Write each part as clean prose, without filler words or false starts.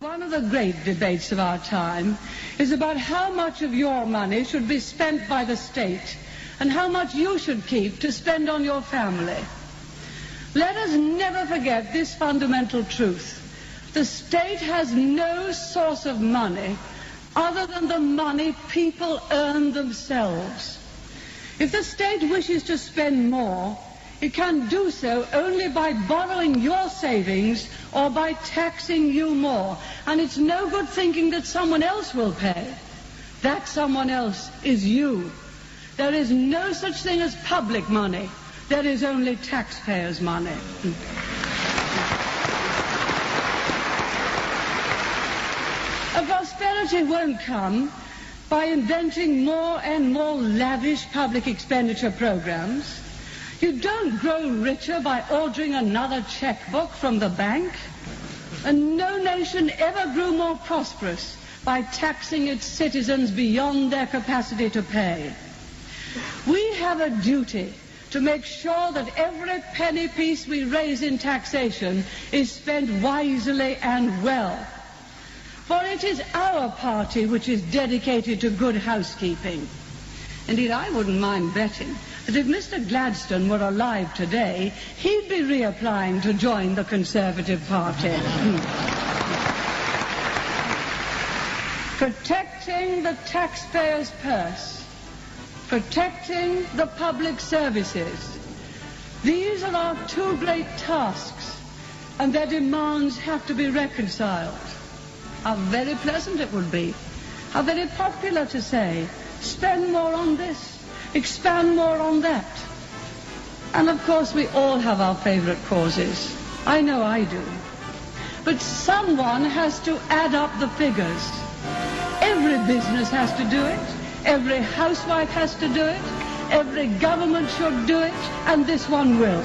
One of the great debates of our time is about how much of your money should be spent by the state and how much you should keep to spend on your family. Let us never forget this fundamental truth. The state has no source of money other than the money people earn themselves. If the state wishes to spend more, it can do so only by borrowing your savings or by taxing you more. And it's no good thinking that someone else will pay. That someone else is you. There is no such thing as public money. There is only taxpayers' money. And prosperity won't come by inventing more and more lavish public expenditure programs. You don't grow richer by ordering another checkbook from the bank. And no nation ever grew more prosperous by taxing its citizens beyond their capacity to pay. We have a duty to make sure that every penny piece we raise in taxation is spent wisely and well. For it is our party which is dedicated to good housekeeping. Indeed, I wouldn't mind betting that if Mr. Gladstone were alive today, he'd be reapplying to join the Conservative Party. Protecting the taxpayer's purse, protecting the public services. These are our two great tasks, and their demands have to be reconciled. How very pleasant it would be, how very popular to say, spend more on this, expand more on that. And of course we all have our favorite causes. I know I do. But someone has to add up the figures. Every business has to do it. Every housewife has to do it. Every government should do it. And this one will.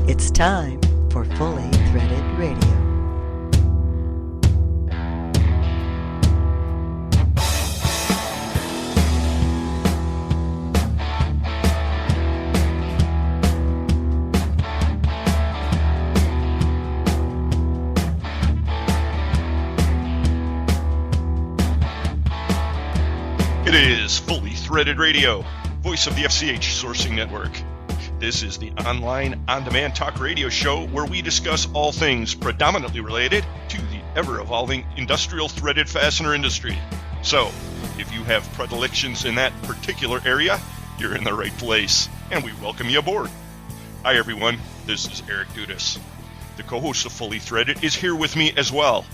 It's time for Fully Threaded Radio. It is Fully Threaded Radio, voice of the FCH Sourcing Network. This is the online, on-demand talk radio show where we discuss all things predominantly related to the ever-evolving industrial threaded fastener industry. So, if you have predilections in that particular area, you're in the right place, and we welcome you aboard. Hi everyone, this is Eric Dudas. The co-host of Fully Threaded is here with me as well.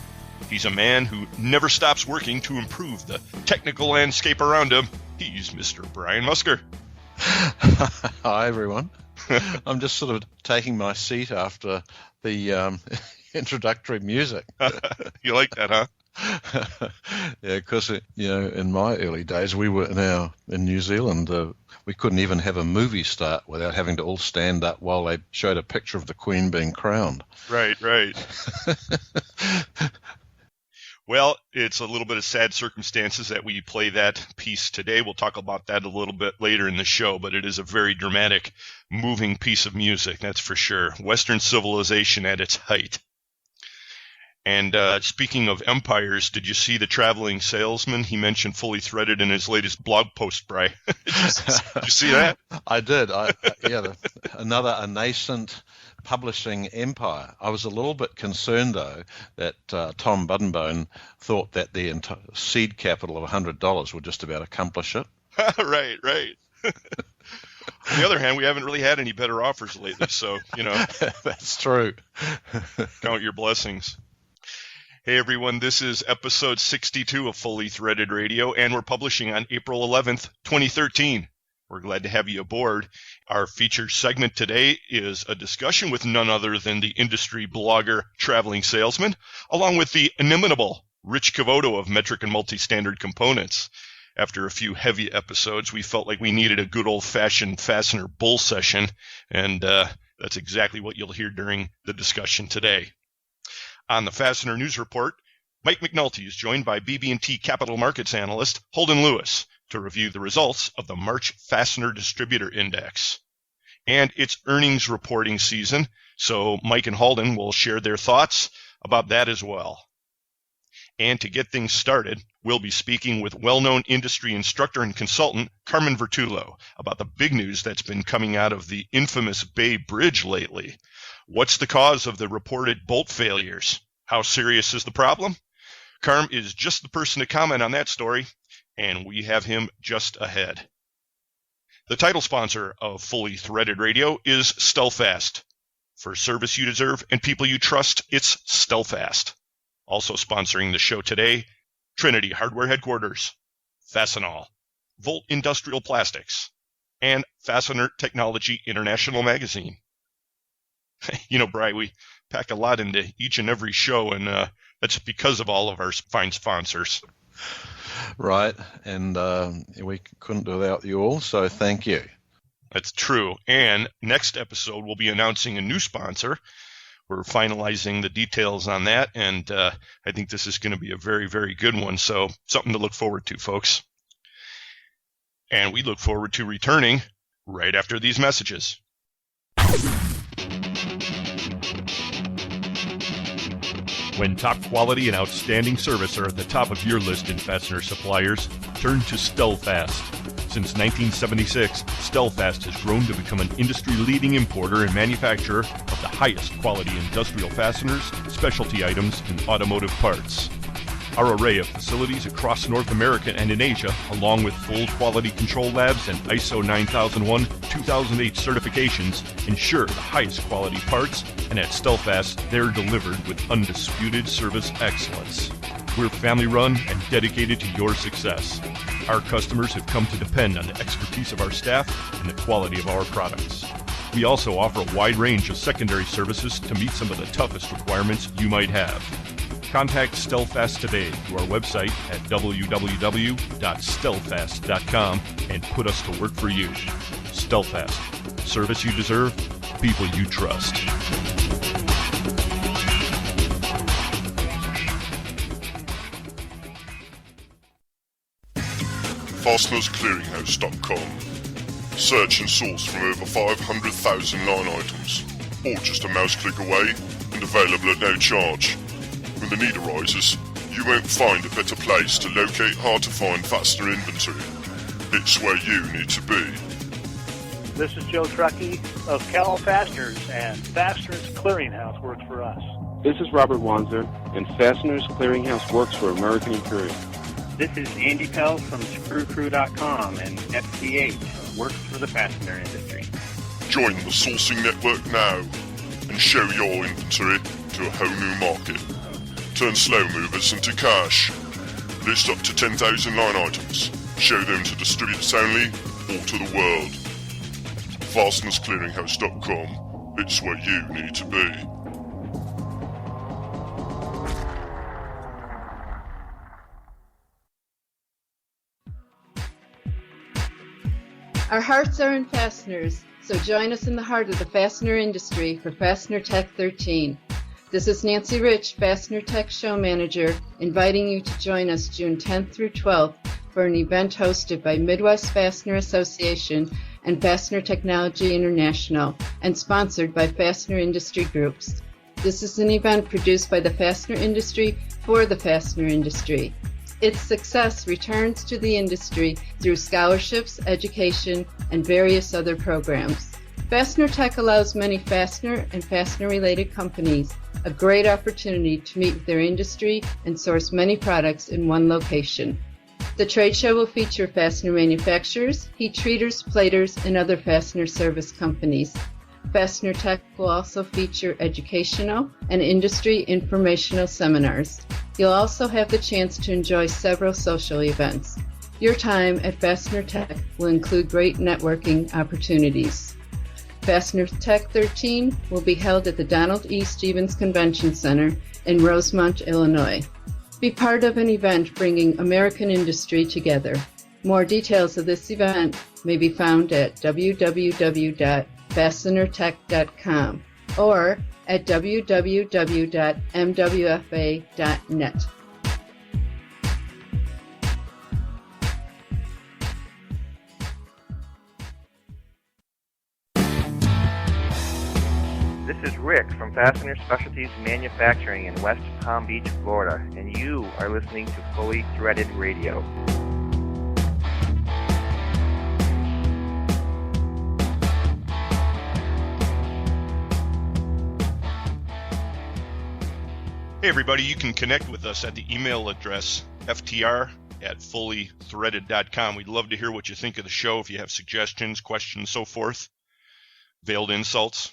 He's a man who never stops working to improve the technical landscape around him. He's Mr. Brian Musker. Hi, everyone. I'm just sort of taking my seat after the introductory music. You like that, huh? Yeah, because in my early days, we were in New Zealand. We couldn't even have a movie start without having to all stand up while they showed a picture of the Queen being crowned. Right. Well, it's a little bit of sad circumstances that we play that piece today. We'll talk about that a little bit later in the show, but it is a very dramatic, moving piece of music, that's for sure. Western civilization at its height. And speaking of empires, did you see the traveling salesman? He mentioned Fully Threaded in his latest blog post, Bri. Did you see that? I did. Another nascent publishing empire. I was a little bit concerned, though, that Tom Buddenbone thought that the seed capital of $100 would just about accomplish it. Right. On the other hand, we haven't really had any better offers lately, so, That's true. Count your blessings. Hey everyone, this is episode 62 of Fully Threaded Radio, and we're publishing on April 11th, 2013. We're glad to have you aboard. Our featured segment today is a discussion with none other than the industry blogger Traveling Salesman, along with the inimitable Rich Cavoto of Metric and Multi-Standard Components. After a few heavy episodes, we felt like we needed a good old-fashioned Fastener bull session, and that's exactly what you'll hear during the discussion today. On the Fastener News Report, Mike McNulty is joined by BB&T Capital Markets analyst Holden Lewis to review the results of the March Fastener Distributor Index. And it's earnings reporting season, so Mike and Holden will share their thoughts about that as well. And to get things started, we'll be speaking with well-known industry instructor and consultant Carmen Vertullo about the big news that's been coming out of the infamous Bay Bridge lately. What's the cause of the reported bolt failures? How serious is the problem? Carm is just the person to comment on that story, and we have him just ahead. The title sponsor of Fully Threaded Radio is Stelfast. For service you deserve and people you trust, it's Stelfast. Also sponsoring the show today, Trinity Hardware Headquarters, Fastenal, Volt Industrial Plastics, and Fastener Technology International Magazine. Bri, we pack a lot into each and every show, and that's because of all of our fine sponsors. Right, and we couldn't do without you all, so thank you. That's true. And next episode, we'll be announcing a new sponsor. We're finalizing the details on that, and I think this is going to be a very, very good one, so something to look forward to, folks. And we look forward to returning right after these messages. When top quality and outstanding service are at the top of your list in fastener suppliers, turn to Stelfast. Since 1976, Stelfast has grown to become an industry-leading importer and manufacturer of the highest quality industrial fasteners, specialty items, and automotive parts. Our array of facilities across North America and in Asia, along with full quality control labs and ISO 9001-2008 certifications, ensure the highest quality parts, and at Stelfast, they're delivered with undisputed service excellence. We're family-run and dedicated to your success. Our customers have come to depend on the expertise of our staff and the quality of our products. We also offer a wide range of secondary services to meet some of the toughest requirements you might have. Contact Stelfast today through our website at www.stelfast.com and put us to work for you. Stelfast. Service you deserve, people you trust. FastenersClearinghouse.com. Search and source from over 500,000 line items, all just a mouse click away and available at no charge. When the need arises, you won't find a better place to locate hard-to-find fastener inventory. It's where you need to be. This is Joe Truckee of Cal Fasteners, and Fasteners Clearinghouse works for us. This is Robert Wanzer, and Fasteners Clearinghouse works for American Imperial. This is Andy Pell from ScrewCrew.com, and FCH works for the fastener industry. Join the sourcing network now and show your inventory to a whole new market. Turn slow movers into cash. List up to 10,000 line items. Show them to distributors only or to the world. FastenersClearinghouse.com. It's where you need to be. Our hearts are in fasteners, so join us in the heart of the fastener industry for Fastener Tech 13. This is Nancy Rich, Fastener Tech Show Manager, inviting you to join us June 10th through 12th for an event hosted by Midwest Fastener Association and Fastener Technology International and sponsored by Fastener Industry Groups. This is an event produced by the fastener industry for the fastener industry. Its success returns to the industry through scholarships, education, and various other programs. Fastener Tech allows many fastener and fastener-related companies a great opportunity to meet with their industry and source many products in one location. The trade show will feature fastener manufacturers, heat treaters, platers, and other fastener service companies. Fastener Tech will also feature educational and industry informational seminars. You'll also have the chance to enjoy several social events. Your time at Fastener Tech will include great networking opportunities. Fastener Tech 13 will be held at the Donald E. Stevens Convention Center in Rosemont, Illinois. Be part of an event bringing American industry together. More details of this event may be found at www.fastenertech.com or at www.mwfa.net. This is Rick from Fastener Specialties Manufacturing in West Palm Beach, Florida, and you are listening to Fully Threaded Radio. Hey everybody, you can connect with us at the email address ftr@fullythreaded.com. We'd love to hear what you think of the show, if you have suggestions, questions, so forth. Veiled insults.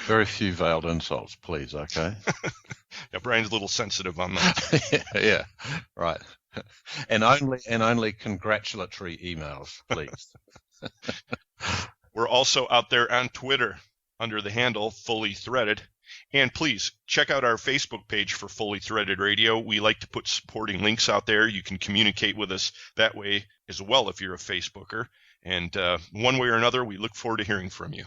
Very few veiled insults, please, okay? Yeah, Brian's a little sensitive on that. Yeah, right. And only congratulatory emails, please. We're also out there on Twitter under the handle Fully Threaded. And please check out our Facebook page for Fully Threaded Radio. We like to put supporting links out there. You can communicate with us that way as well if you're a Facebooker. And one way or another, we look forward to hearing from you.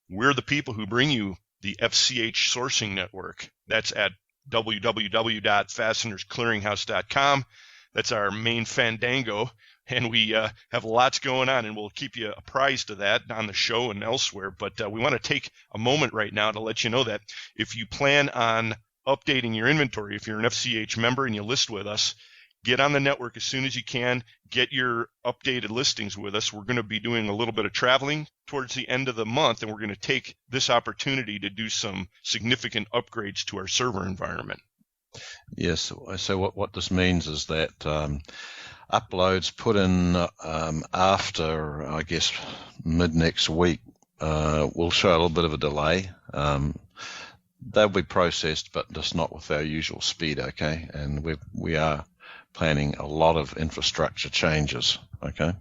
We're the people who bring you the FCH Sourcing Network. That's at www.fastenersclearinghouse.com. That's our main fandango. And we have lots going on, and we'll keep you apprised of that on the show and elsewhere. But we want to take a moment right now to let you know that if you plan on updating your inventory, if you're an FCH member and you list with us, get on the network as soon as you can. Get your updated listings with us. We're going to be doing a little bit of traveling towards the end of the month, and we're going to take this opportunity to do some significant upgrades to our server environment. Yes. So what this means is that uploads put in after, I guess, mid next week will show a little bit of a delay. They'll be processed, but just not with our usual speed, okay? And we are planning a lot of infrastructure changes, okay?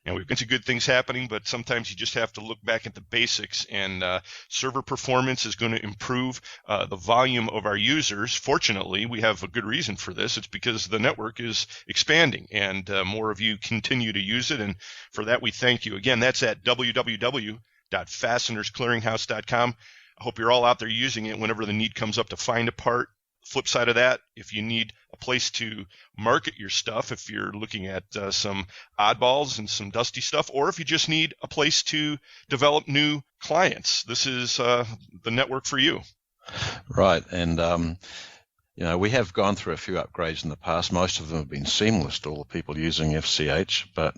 And we've got some good things happening, but sometimes you just have to look back at the basics, and server performance is going to improve. The volume of our users, fortunately, we have a good reason for this. It's because the network is expanding, and more of you continue to use it, and for that we thank you. Again, that's at www.fastenersclearinghouse.com. I hope you're all out there using it whenever the need comes up to find a part. Flip side of that, if you need a place to market your stuff, if you're looking at some oddballs and some dusty stuff, or if you just need a place to develop new clients, this is the network for you. Right. And, we have gone through a few upgrades in the past. Most of them have been seamless to all the people using FCH, but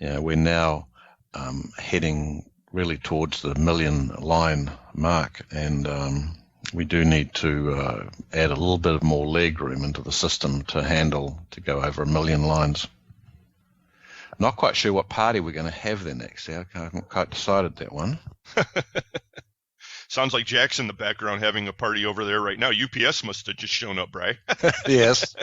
we're now heading really towards the 1 million line mark, and we do need to add a little bit of more leg room into the system to go over 1 million lines. Not quite sure what party we're going to have there next. I haven't quite decided that one. Sounds like Jack's in the background having a party over there right now. UPS must have just shown up, Bri. Yes.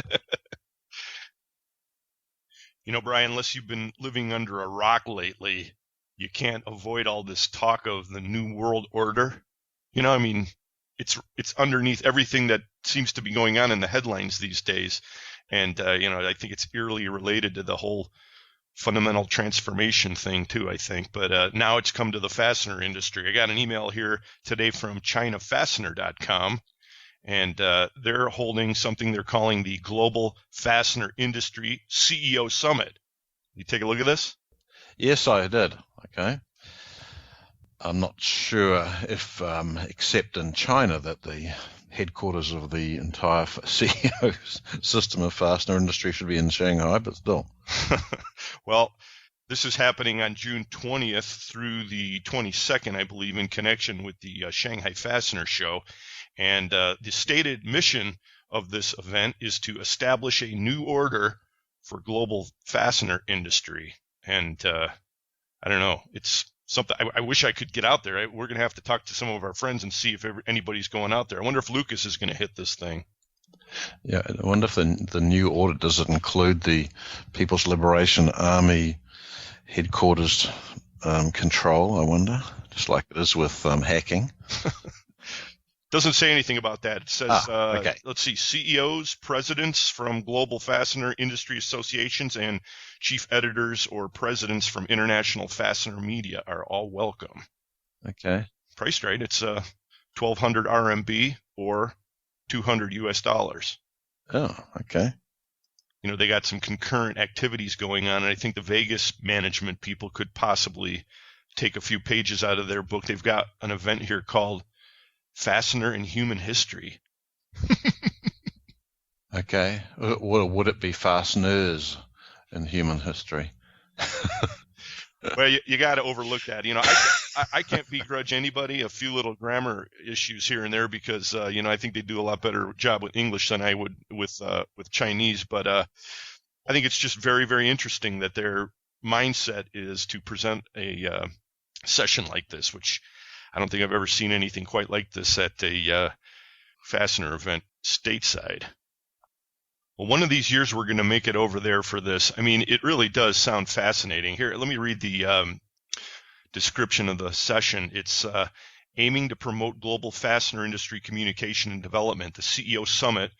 Brian, unless you've been living under a rock lately, you can't avoid all this talk of the New World Order. It's underneath everything that seems to be going on in the headlines these days. And, I think it's eerily related to the whole fundamental transformation thing too, I think. But now it's come to the fastener industry. I got an email here today from ChinaFastener.com, and they're holding something they're calling the Global Fastener Industry CEO Summit. You take a look at this? Yes, I did. Okay. I'm not sure if, except in China, that the headquarters of the entire CEO system of fastener industry should be in Shanghai, but still. Well, this is happening on June 20th through the 22nd, I believe, in connection with the Shanghai Fastener Show. And the stated mission of this event is to establish a new order for global fastener industry. And I don't know, it's something I wish I could get out there. We're going to have to talk to some of our friends and see if anybody's going out there. I wonder if Lucas is going to hit this thing. Yeah, I wonder if the new order, does it include the People's Liberation Army headquarters control, I wonder, just like it is with hacking. Doesn't say anything about that. It says, okay. Let's see, CEOs, presidents from global fastener industry associations, and chief editors or presidents from international fastener media are all welcome. Okay. Priced right. It's 1,200 RMB or $200 US. Oh, okay. You know, they got some concurrent activities going on, and I think the Vegas management people could possibly take a few pages out of their book. They've got an event here called Fastener in Human History. Okay. Would it be fasteners in human history? Well, you got to overlook that. You know, I can't begrudge anybody a few little grammar issues here and there because, you know, I think they do a lot better job with English than I would with Chinese. But I think it's just very, very interesting that their mindset is to present a session like this, which I don't think I've ever seen anything quite like this at a fastener event stateside. Well, one of these years we're going to make it over there for this. I mean, it really does sound fascinating. Here, let me read the description of the session. It's aiming to promote global fastener industry communication and development. The CEO Summit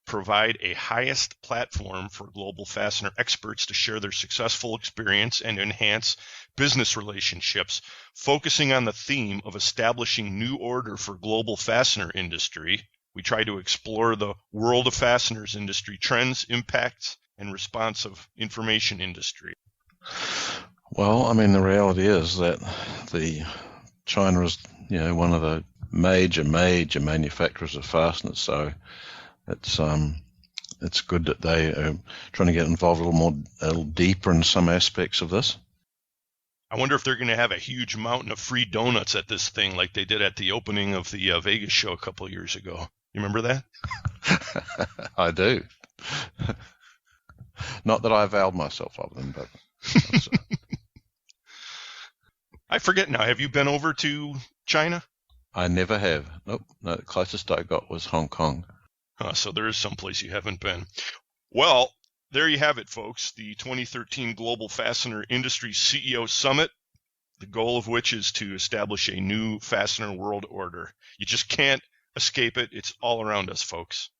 provide a highest platform for global fastener experts to share their successful experience and enhance business relationships, focusing on the theme of establishing new order for global fastener industry. We try to explore the world of fasteners industry trends, impacts, and responsive information industry. Well, I mean, the reality is that China is, you know, one of the major manufacturers of fasteners. So it's good that they are trying to get involved a little deeper in some aspects of this. I wonder if they're going to have a huge mountain of free donuts at this thing like they did at the opening of the Vegas show a couple of years ago. You remember that? I do. Not that I availed myself of them, but... I forget now. Have you been over to China? I never have. Nope. No, the closest I got was Hong Kong. So there is someplace you haven't been. Well, there you have it, folks. The 2013 Global Fastener Industry CEO Summit, the goal of which is to establish a new fastener world order. You just can't escape it. It's all around us, folks.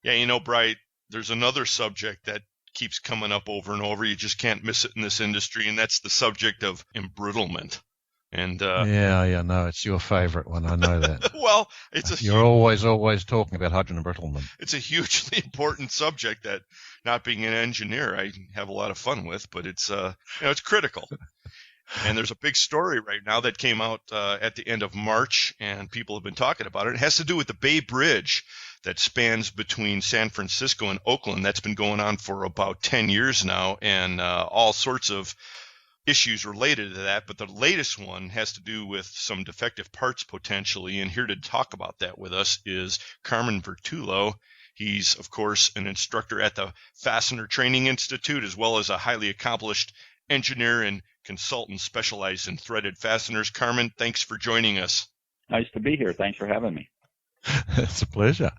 Yeah, you know, Bright, there's another subject that keeps coming up over and over. You just can't miss it in this industry, and that's the subject of embrittlement. And yeah, no, it's your favorite one. I know that. Well, you're always talking about hydrogen embrittlement. It's a hugely important subject that, not being an engineer, I have a lot of fun with, but it's it's critical. And there's a big story right now that came out at the end of March, and people have been talking about it. It has to do with the Bay Bridge that spans between San Francisco and Oakland. That's been going on for about 10 years now, and all sorts of issues related to that. But the latest one has to do with some defective parts potentially, and here to talk about that with us is Carmen Vertullo. He's, of course, an instructor at the Fastener Training Institute, as well as a highly accomplished engineer and consultant specialized in threaded fasteners. Carmen, thanks for joining us. Nice to be here. Thanks for having me. It's a pleasure.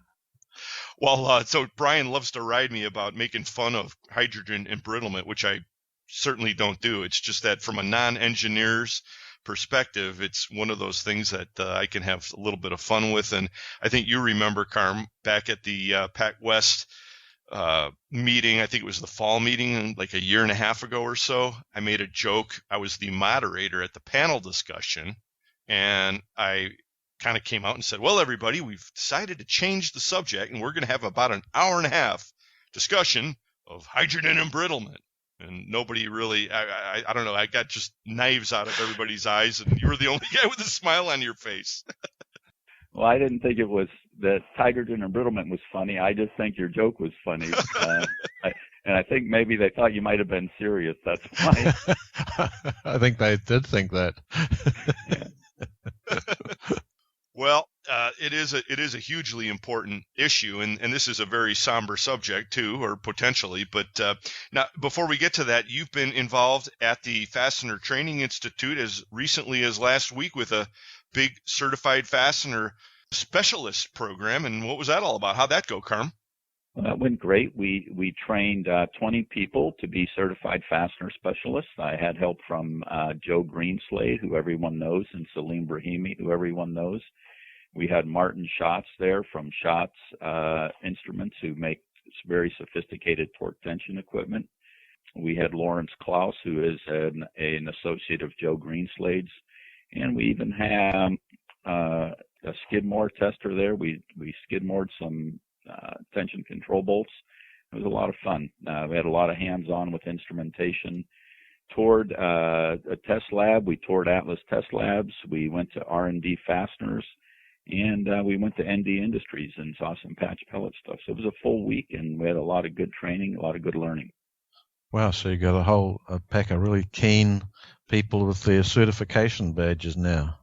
Well, so Brian loves to ride me about making fun of hydrogen embrittlement, which I certainly don't do. It's just that from a non-engineer's perspective, it's one of those things that I can have a little bit of fun with. And I think you remember, Carm, back at the Pac West meeting. I think it was the fall meeting like a year and a half ago or so. I made a joke. I was the moderator at the panel discussion, and I kind of came out and said, well, everybody, we've decided to change the subject, and we're going to have about an hour and a half discussion of hydrogen embrittlement. And nobody really, I don't know, I got just knives out of everybody's eyes, and you were the only guy with a smile on your face. Well, I didn't think it was that hydrogen embrittlement was funny. I just think your joke was funny. And I think maybe they thought you might have been serious. That's why. I think they did think that. Well, it is a hugely important issue, and this is a very somber subject too, or potentially. But now, before we get to that, you've been involved at the Fastener Training Institute as recently as last week with a big certified fastener specialist program. And what was that all about? How'd that go, Carm? Well, that went great. We trained 20 people to be certified fastener specialists. I had help from Joe Greenslade, who everyone knows, and Salim Brahimi, who everyone knows. We had Martin Schatz there from Schatz Instruments, who make very sophisticated torque tension equipment. We had Lawrence Klaus, who is an associate of Joe Greenslade's. And we even had a skidmore tester there. We skidmored some tension control bolts. It was a lot of fun. We had a lot of hands-on with instrumentation. Toured a test lab. We toured Atlas Test Labs. We went to R&D Fasteners. And we went to ND Industries and saw some patch pellet stuff. So it was a full week, and we had a lot of good training, a lot of good learning. Wow, so you got a whole pack of really keen people with their certification badges now.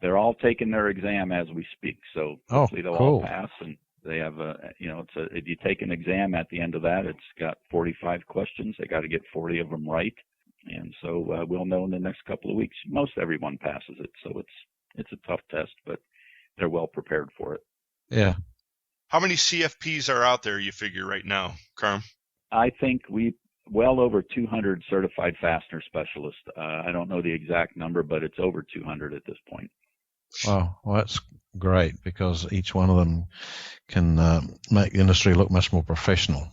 They're all taking their exam as we speak, so hopefully they'll all pass. And they have if you take an exam at the end of that, it's got 45 questions. They got to get 40 of them right. And so we'll know in the next couple of weeks. Most everyone passes it, so it's a tough test, but they're well prepared for it. Yeah. How many CFPs are out there, you figure, right now, Carm? I think well over 200 certified fastener specialists. I don't know the exact number, but it's over 200 at this point. Wow. Well, that's great, because each one of them can make the industry look much more professional.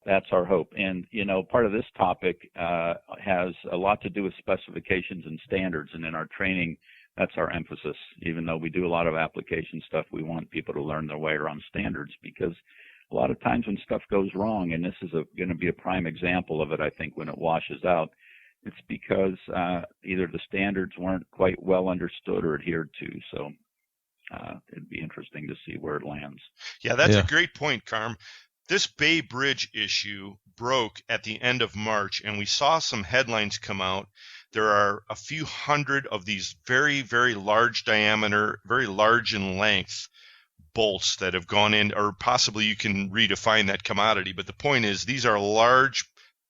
That's our hope. And, part of this topic has a lot to do with specifications and standards. And in our training, that's our emphasis. Even though we do a lot of application stuff, we want people to learn their way around standards, because a lot of times when stuff goes wrong, and this is going to be a prime example of it, I think, when it washes out, it's because either the standards weren't quite well understood or adhered to. So it'd be interesting to see where it lands. Yeah, that's a great point, Carm. This Bay Bridge issue broke at the end of March, and we saw some headlines come out. There are a few hundred of these very, very large diameter, very large in length bolts that have gone in, or possibly you can redefine that commodity. But the point is, these are large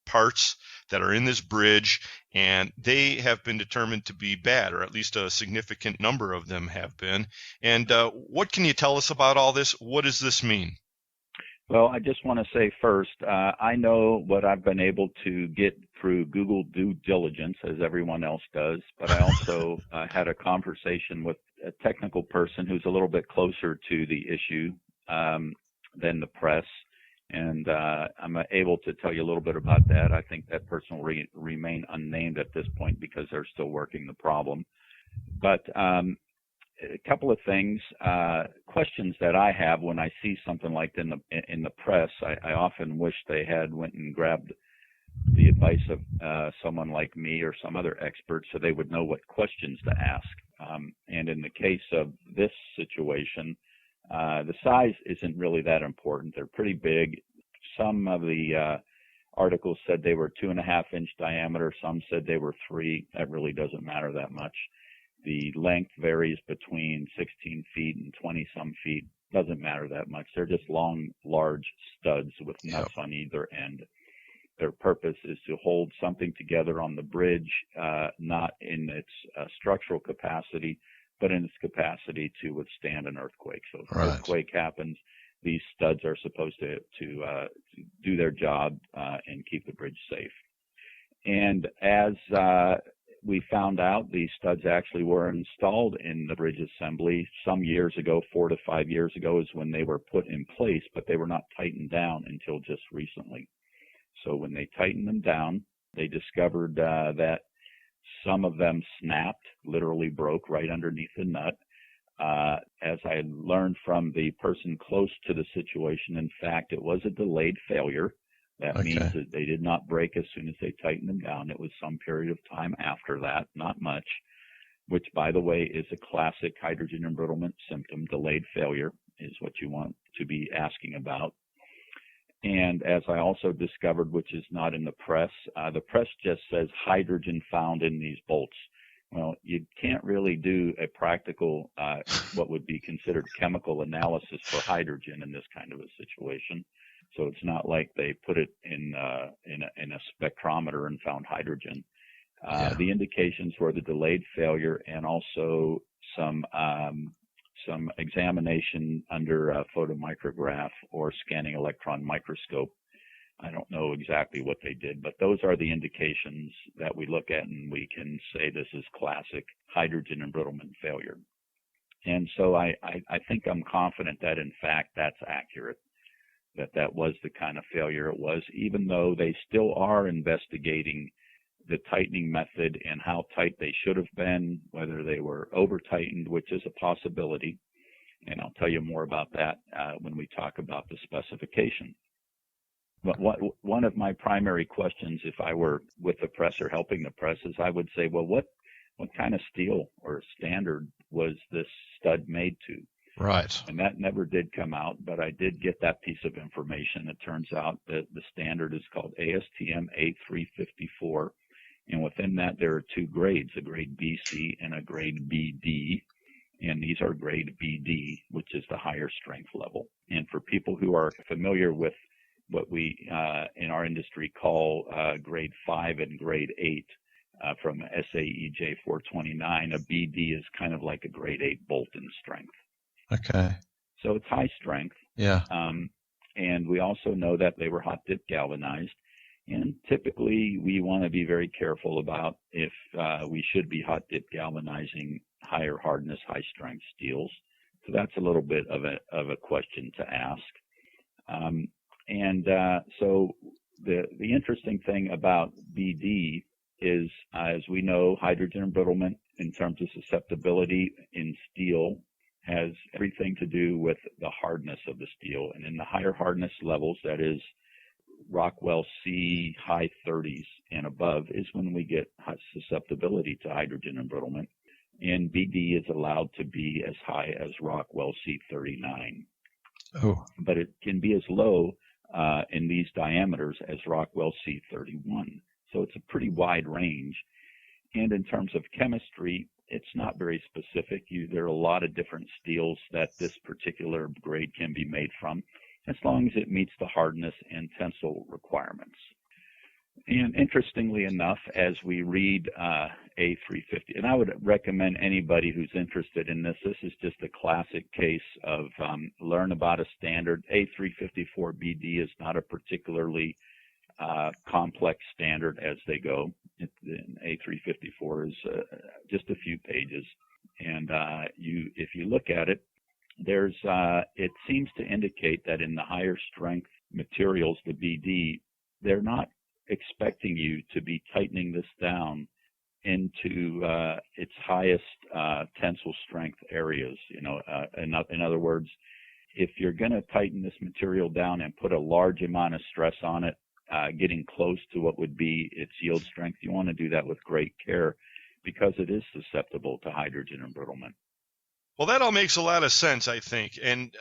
parts that are in this bridge, and they have been determined to be bad, or at least a significant number of them have been. And what can you tell us about all this? What does this mean? Well, I just want to say first, I know what I've been able to get through Google due diligence, as everyone else does, but I also had a conversation with a technical person who's a little bit closer to the issue than the press, and I'm able to tell you a little bit about that. I think that person will remain unnamed at this point because they're still working the problem. But a couple of things, questions that I have when I see something like in the press. I often wish they had went and grabbed the advice of someone like me or some other expert, so they would know what questions to ask. And in the case of this situation, the size isn't really that important. They're pretty big. Some of the articles said they were 2.5-inch diameter. Some said they were 3. That really doesn't matter that much. The length varies between 16 feet and 20-some feet. Doesn't matter that much. They're just long, large studs with nuts on either end. Their purpose is to hold something together on the bridge, not in its structural capacity, but in its capacity to withstand an earthquake. So if an earthquake happens, these studs are supposed to do their job and keep the bridge safe. And as we found out these studs actually were installed in the bridge assembly some years ago. 4 to 5 years ago is when they were put in place, but they were not tightened down until just recently. So when they tightened them down, they discovered that some of them snapped, literally broke right underneath the nut. As I learned from the person close to the situation, in fact, it was a delayed failure. That means that they did not break as soon as they tightened them down. It was some period of time after that, not much, which, by the way, is a classic hydrogen embrittlement symptom. Delayed failure is what you want to be asking about. And as I also discovered, which is not in the press just says hydrogen found in these bolts. Well, you can't really do a practical, what would be considered chemical analysis for hydrogen in this kind of a situation. So it's not like they put it in a spectrometer and found hydrogen. The indications were the delayed failure and also some examination under a photomicrograph or scanning electron microscope. I don't know exactly what they did, but those are the indications that we look at, and we can say this is classic hydrogen embrittlement failure. And so I think I'm confident that, in fact, that's accurate, that was the kind of failure it was, even though they still are investigating the tightening method and how tight they should have been, whether they were over-tightened, which is a possibility. And I'll tell you more about that when we talk about the specification. But one of my primary questions, if I were with the press or helping the press, is I would say, well, what kind of steel or standard was this stud made to? Right. And that never did come out, but I did get that piece of information. It turns out that the standard is called ASTM A354, and within that there are two grades, a grade BC and a grade BD, and these are grade BD, which is the higher strength level. And for people who are familiar with what we in our industry call grade 5 and grade 8 from SAEJ 429, a BD is kind of like a grade 8 bolt in strength. Okay. So it's high strength. Yeah. And we also know that they were hot dip galvanized. And typically we want to be very careful about if we should be hot dip galvanizing higher hardness, high strength steels. So that's a little bit of a question to ask. So the interesting thing about BD is, as we know, hydrogen embrittlement in terms of susceptibility in steel has everything to do with the hardness of the steel. And in the higher hardness levels, that is Rockwell C high 30s and above, is when we get susceptibility to hydrogen embrittlement. And BD is allowed to be as high as Rockwell C39. Oh. But it can be as low in these diameters as Rockwell C31. So it's a pretty wide range. And in terms of chemistry, it's not very specific. There are a lot of different steels that this particular grade can be made from, as long as it meets the hardness and tensile requirements. And interestingly enough, as we read A350, and I would recommend anybody who's interested in this is just a classic case of learn about a standard. A354BD is not a particularly complex standard as they go. A354 is just a few pages, and if you look at it, it seems to indicate that in the higher strength materials, the BD, they're not expecting you to be tightening this down into its highest tensile strength areas. In other words, if you're going to tighten this material down and put a large amount of stress on it, getting close to what would be its yield strength, you want to do that with great care because it is susceptible to hydrogen embrittlement. Well, that all makes a lot of sense, I think. And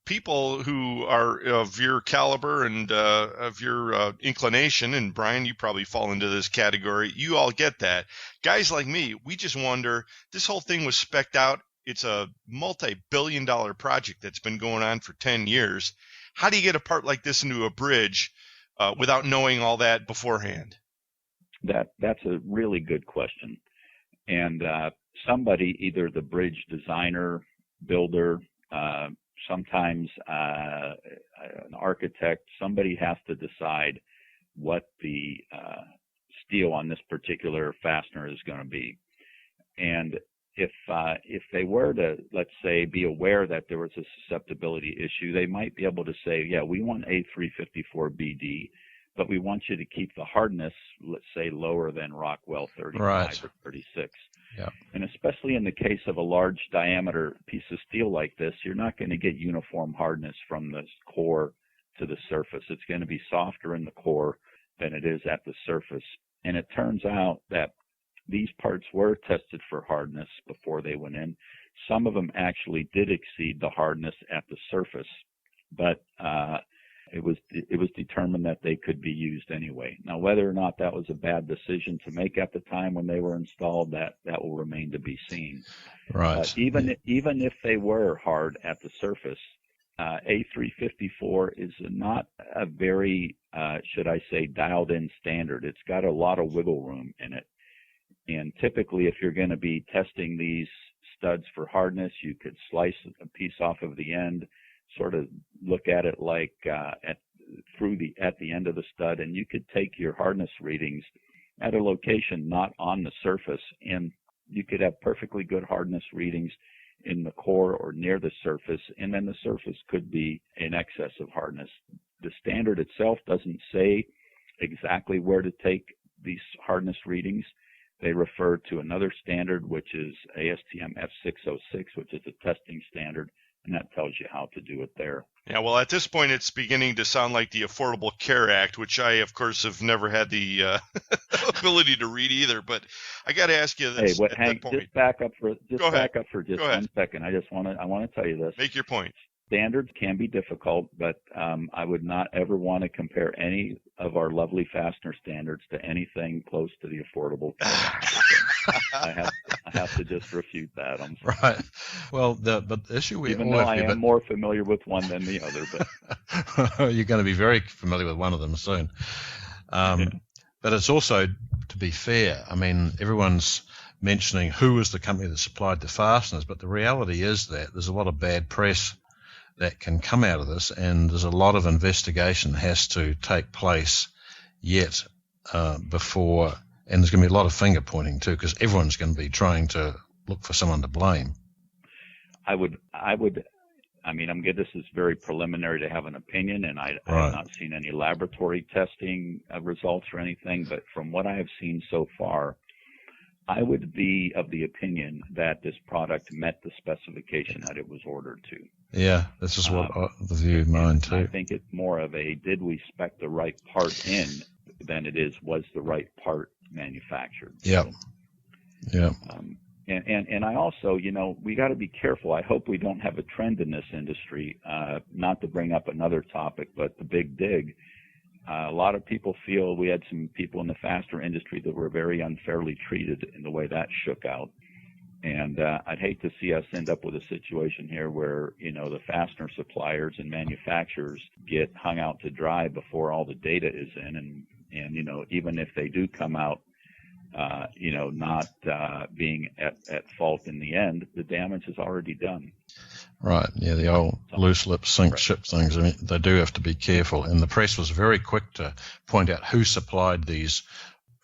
people who are of your caliber and of your inclination, and Brian, you probably fall into this category, you all get that. Guys like me, we just wonder, this whole thing was spec'd out. It's a multi-billion-dollar project that's been going on for 10 years. How do you get a part like this into a bridge without knowing all that beforehand? That's a really good question. And somebody, either the bridge designer, builder, sometimes an architect, somebody has to decide what the steel on this particular fastener is going to be. And if they were to, let's say, be aware that there was a susceptibility issue, they might be able to say, yeah, we want A354BD, but we want you to keep the hardness, let's say, lower than Rockwell 35 or 36. Yeah. And especially in the case of a large diameter piece of steel like this, you're not going to get uniform hardness from the core to the surface. It's going to be softer in the core than it is at the surface. And it turns out that these parts were tested for hardness before they went in. Some of them actually did exceed the hardness at the surface, but it was determined that they could be used anyway. Now, whether or not that was a bad decision to make at the time when they were installed, that will remain to be seen. Right. Even if they were hard at the surface, A354 is not a very, should I say, dialed-in standard. It's got a lot of wiggle room in it. And typically, if you're going to be testing these studs for hardness, you could slice a piece off of the end, sort of look at it like at the end of the stud, and you could take your hardness readings at a location not on the surface, and you could have perfectly good hardness readings in the core or near the surface, and then the surface could be in excess of hardness. The standard itself doesn't say exactly where to take these hardness readings. They refer to another standard, which is ASTM F606, which is a testing standard, and that tells you how to do it there. Yeah, well, at this point, it's beginning to sound like the Affordable Care Act, which I, of course, have never had the ability to read either. But I got to ask you this. Hey, Hank, just back up for just 1 second. I want to tell you this. Make your point. Standards can be difficult, but I would not ever want to compare any of our lovely fastener standards to anything close to the Affordable Care Act. I have to just refute that. I'm sorry. Right. Well, but the issue we even though I am more familiar with one than the other, but you're going to be very familiar with one of them soon. But it's also, to be fair, I mean, everyone's mentioning who was the company that supplied the fasteners, but the reality is that there's a lot of bad press that can come out of this, and there's a lot of investigation has to take place yet before, and there's going to be a lot of finger pointing too, because everyone's going to be trying to look for someone to blame. This is very preliminary to have an opinion, and I have not seen any laboratory testing results or anything, but from what I have seen so far, I would be of the opinion that this product met the specification that it was ordered to. Yeah, this is what the view of mine too. I think it's more of a did we spec the right part in than it is was the right part manufactured. Yeah. So, yeah. And I also, we got to be careful. I hope we don't have a trend in this industry, not to bring up another topic, but the big dig. A lot of people feel we had some people in the fastener industry that were very unfairly treated in the way that shook out. And I'd hate to see us end up with a situation here where, the fastener suppliers and manufacturers get hung out to dry before all the data is in. And even if they do come out, not being at fault in the end, the damage is already done. Right. Yeah, the old loose lip sink ship things. I mean, they do have to be careful. And the press was very quick to point out who supplied these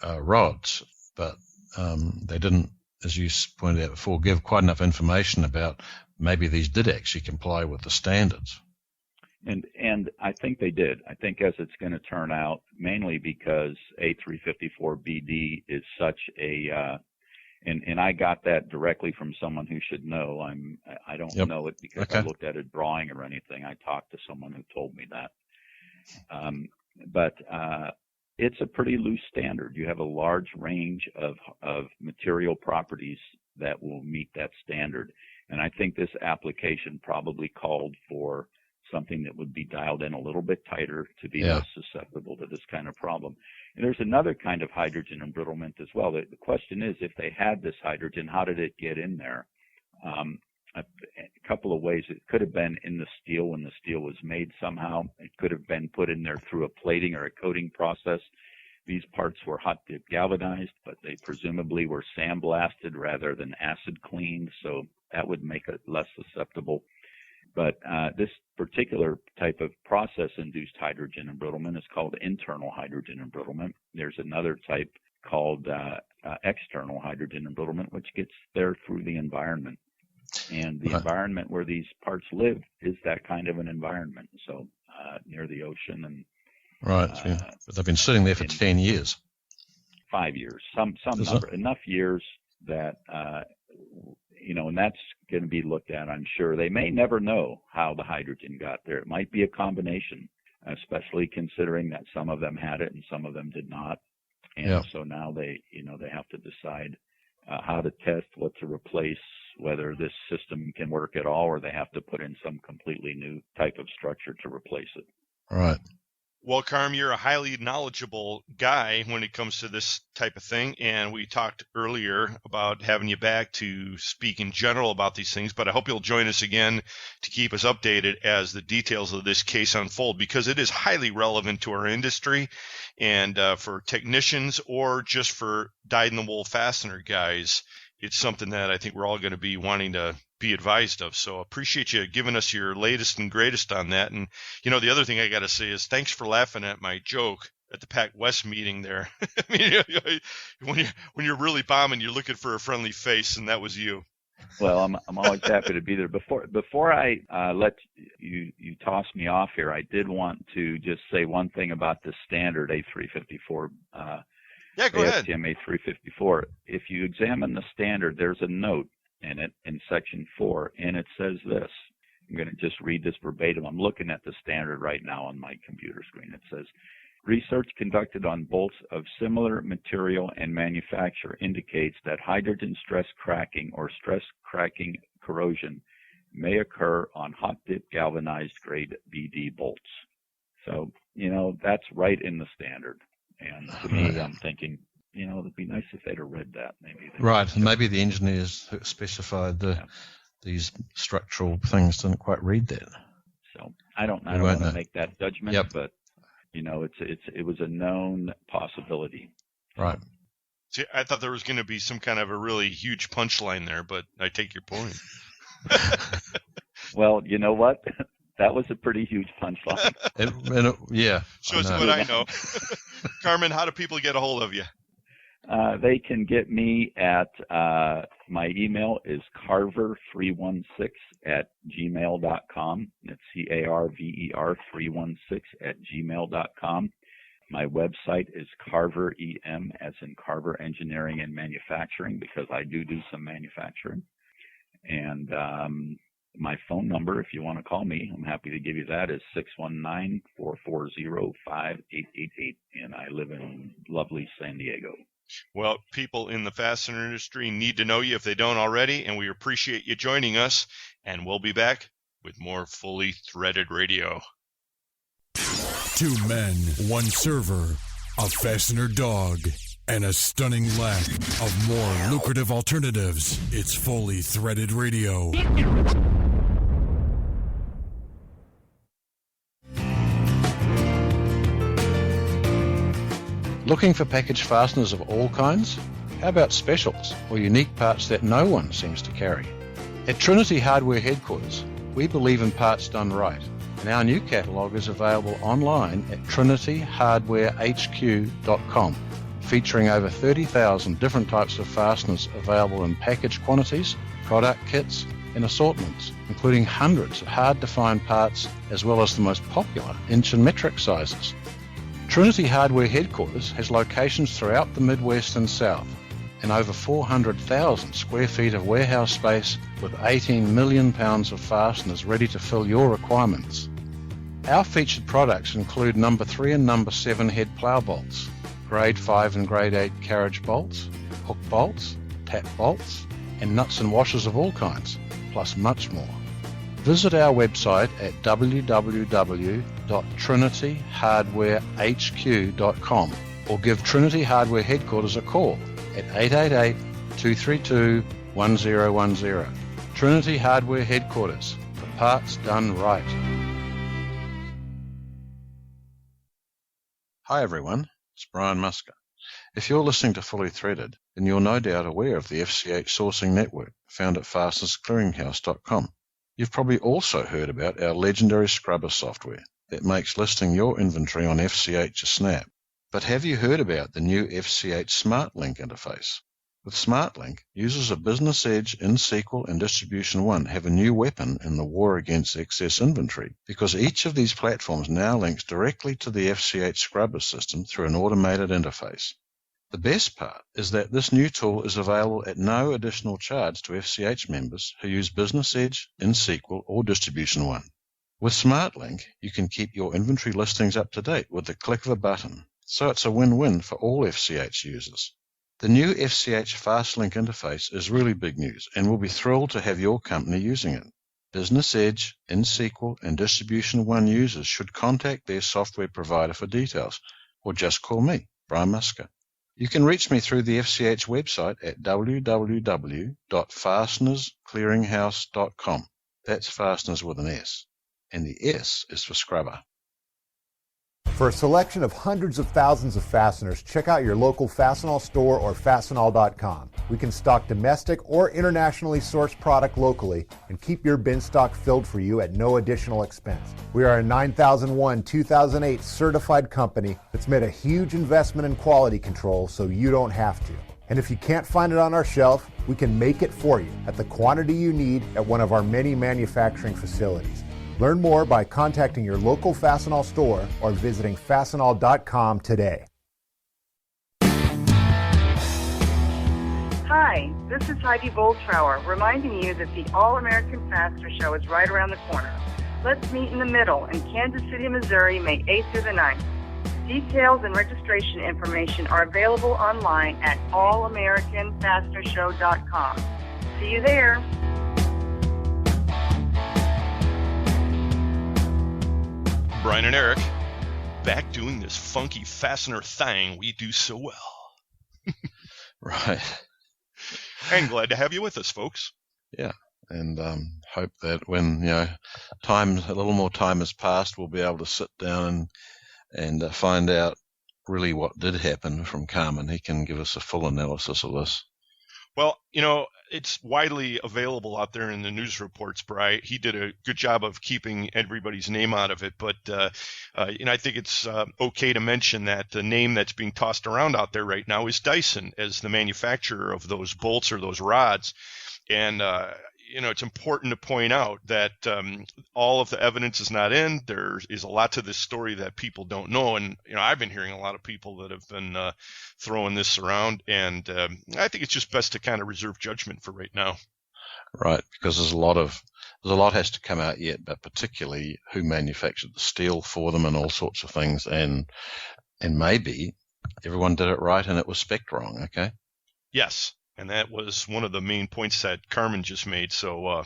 rods, but they didn't, as you pointed out before, give quite enough information about maybe these did actually comply with the standards. And I think they did. I think as it's going to turn out, mainly because A354BD is such a and I got that directly from someone who should know. I don't know it because I looked at a drawing or anything. I talked to someone who told me that. But it's a pretty loose standard. You have a large range of material properties that will meet that standard. And I think this application probably called for something that would be dialed in a little bit tighter to be less susceptible to this kind of problem. And there's another kind of hydrogen embrittlement as well. The question is, if they had this hydrogen, how did it get in there? A couple of ways. It could have been in the steel when the steel was made somehow. It could have been put in there through a plating or a coating process. These parts were hot dip galvanized, but they presumably were sandblasted rather than acid cleaned, so that would make it less susceptible. But this particular type of process-induced hydrogen embrittlement is called internal hydrogen embrittlement. There's another type called external hydrogen embrittlement, which gets there through the environment. And the environment where these parts live is that kind of an environment. So near the ocean and but they've been sitting there for 10 years. 5 years, some number, enough years that and that's going to be looked at. I'm sure they may never know how the hydrogen got there. It might be a combination, especially considering that some of them had it and some of them did not. And so now they have to decide how to test, what to replace, whether this system can work at all, or they have to put in some completely new type of structure to replace it. Right. Well, Carm, you're a highly knowledgeable guy when it comes to this type of thing, and we talked earlier about having you back to speak in general about these things, but I hope you'll join us again to keep us updated as the details of this case unfold, because it is highly relevant to our industry, and for technicians or just for dyed-in-the-wool fastener guys, it's something that I think we're all going to be wanting to be advised of. So appreciate you giving us your latest and greatest on that. And, the other thing I got to say is thanks for laughing at my joke at the Pac West meeting there. I mean, when you're really bombing, you're looking for a friendly face, and that was you. Well, I'm always happy to be there. Before I let you toss me off here, I did want to just say one thing about the standard A354. Go ahead. ASTM A354. If you examine the standard, there's a note in it in section 4, and it says this. I'm going to just read this verbatim. I'm looking at the standard right now on my computer screen. It says, research conducted on bolts of similar material and manufacture indicates that hydrogen stress cracking or stress cracking corrosion may occur on hot dip galvanized grade BD bolts. So, that's right in the standard. And to me, I'm thinking, it'd be nice if they'd have read that. Right, and maybe the engineers who specified these structural things didn't quite read that. So I don't want to make that judgment, but it was a known possibility. Right. See, I thought there was going to be some kind of a really huge punchline there, but I take your point. Well, you know what? That was a pretty huge punchline. Shows what I know. Carmen, how do people get a hold of you? They can get me at my email is carver316@gmail.com. It's CARVER 316@gmail.com. My website is Carver EM, as in Carver Engineering and Manufacturing, because I do some manufacturing. And my phone number, if you want to call me, I'm happy to give you that, is 619-440-5888, and I live in lovely San Diego. Well, people in the fastener industry need to know you if they don't already, and we appreciate you joining us, and we'll be back with more Fully Threaded Radio. 2 men, 1 server, a fastener dog, and a stunning lack of more lucrative alternatives. It's Fully Threaded Radio. Looking for package fasteners of all kinds? How about specials or unique parts that no one seems to carry? At Trinity Hardware Headquarters, we believe in parts done right, and our new catalogue is available online at trinityhardwarehq.com, featuring over 30,000 different types of fasteners available in package quantities, product kits, and assortments, including hundreds of hard-to-find parts as well as the most popular inch and metric sizes. Trinity Hardware Headquarters has locations throughout the Midwest and South, and over 400,000 square feet of warehouse space with 18 million pounds of fasteners ready to fill your requirements. Our featured products include number 3 and number 7 head plough bolts, grade 5 and grade 8 carriage bolts, hook bolts, tap bolts, and nuts and washers of all kinds, plus much more. Visit our website at www.trinityhardwarehq.com or give Trinity Hardware Headquarters a call at 888-232-1010. Trinity Hardware Headquarters, for parts done right. Hi everyone, it's Brian Musker. If you're listening to Fully Threaded, then you're no doubt aware of the FCH sourcing network found at fastenersclearinghouse.com. You've probably also heard about our legendary scrubber software that makes listing your inventory on FCH a snap. But have you heard about the new FCH SmartLink interface? With SmartLink, users of Business Edge, InSQL, and Distribution One have a new weapon in the war against excess inventory, because each of these platforms now links directly to the FCH Scrubber system through an automated interface. The best part is that this new tool is available at no additional charge to FCH members who use Business Edge, InSQL, or Distribution One. With SmartLink, you can keep your inventory listings up to date with the click of a button, so it's a win-win for all FCH users. The new FCH FastLink interface is really big news, and we'll be thrilled to have your company using it. Business Edge, InSQL, and Distribution One users should contact their software provider for details, or just call me, Brian Musker. You can reach me through the FCH website at www.fastenersclearinghouse.com. That's fasteners with an S, and the S is for scrubber. For a selection of hundreds of thousands of fasteners, check out your local Fastenal store or Fastenal.com. We can stock domestic or internationally sourced product locally and keep your bin stock filled for you at no additional expense. We are a 9001-2008 certified company that's made a huge investment in quality control so you don't have to. And if you can't find it on our shelf, we can make it for you at the quantity you need at one of our many manufacturing facilities. Learn more by contacting your local Fastenal store or visiting Fastenal.com today. Hi, this is Heidi Boltrauer, reminding you that the All-American Fastener Show is right around the corner. Let's meet in the middle in Kansas City, Missouri, May 8th through the 9th. Details and registration information are available online at allamericanfastenershow.com. See you there. Brian and Eric, back doing this funky fastener thing we do so well. Right. And glad to have you with us, folks. Yeah, and hope that when a little more time has passed, we'll be able to sit down and find out really what did happen from Carmen. He can give us a full analysis of this. Well, it's widely available out there in the news reports, Bri. He did a good job of keeping everybody's name out of it. But, I think it's okay to mention that the name that's being tossed around out there right now is Dyson as the manufacturer of those bolts or those rods. And, it's important to point out that all of the evidence is not in. There is a lot to this story that people don't know. And, I've been hearing a lot of people that have been throwing this around. And I think it's just best to kind of reserve judgment for right now. Right, because there's a lot has to come out yet, but particularly who manufactured the steel for them and all sorts of things. And maybe everyone did it right and it was spec'd wrong, okay? Yes. And that was one of the main points that Carmen just made. So,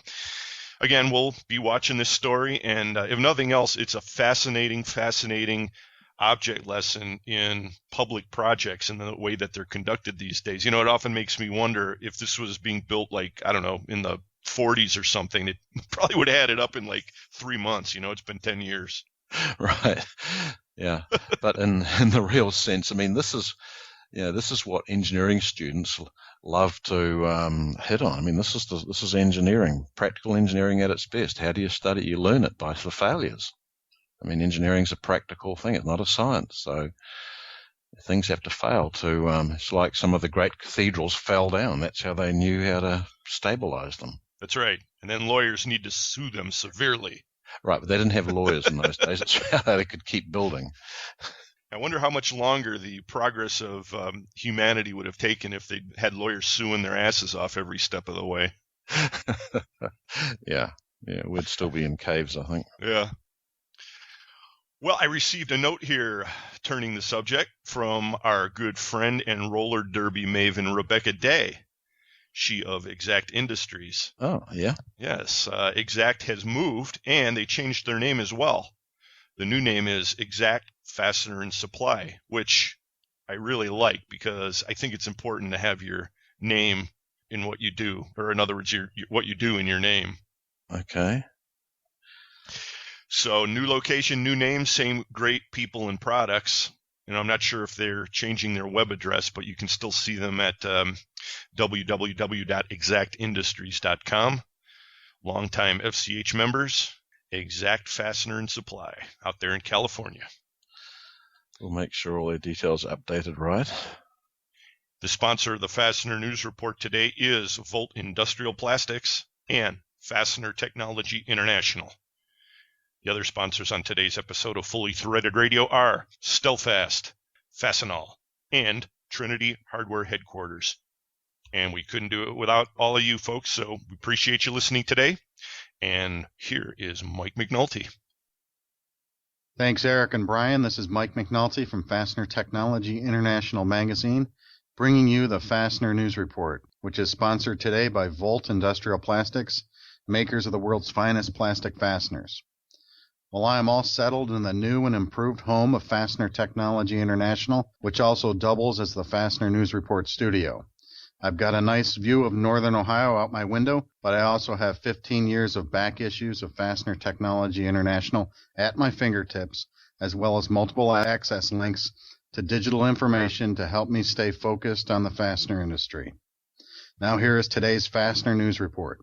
again, we'll be watching this story. And if nothing else, it's a fascinating object lesson in public projects and the way that they're conducted these days. It often makes me wonder if this was being built in the 40s or something, it probably would have had it up in 3 months. It's been 10 years. Right. Yeah. But in the real sense, this is what engineering students love to hit on. This is engineering, practical engineering at its best. How do you study? You learn it by the failures. Engineering's a practical thing. It's not a science. So things have to fail to. It's like some of the great cathedrals fell down. That's how they knew how to stabilize them. That's right. And then lawyers need to sue them severely. Right, but they didn't have lawyers in those days. That's how they could keep building. I wonder how much longer the progress of humanity would have taken if they had lawyers suing their asses off every step of the way. Yeah, we'd still be in caves, I think. Yeah. Well, I received a note here turning the subject from our good friend and roller derby maven Rebecca Day, she of Exact Industries. Oh, yeah? Yes, Exact has moved, and they changed their name as well. The new name is Exact Fastener and Supply, which I really like because I think it's important to have your name in what you do, or in other words, what you do in your name. Okay. So new location, new name, same great people and products. I'm not sure if they're changing their web address, but you can still see them at www.exactindustries.com. Longtime FCH members. Exact Fastener and Supply out there in California. We'll make sure all their details are updated right. The sponsor of the Fastener News Report today is Volt Industrial Plastics and Fastener Technology International. The other sponsors on today's episode of Fully Threaded Radio are Stelfast, Fastenal, and Trinity Hardware Headquarters. And we couldn't do it without all of you folks, so we appreciate you listening today. And here is Mike McNulty. Thanks, Eric and Brian. This is Mike McNulty from Fastener Technology International Magazine, bringing you the Fastener News Report, which is sponsored today by Volt Industrial Plastics, makers of the world's finest plastic fasteners. Well, I am all settled in the new and improved home of Fastener Technology International, which also doubles as the Fastener News Report studio. I've got a nice view of northern Ohio out my window, but I also have 15 years of back issues of Fastener Technology International at my fingertips, as well as multiple access links to digital information to help me stay focused on the fastener industry. Now here is today's Fastener News Report.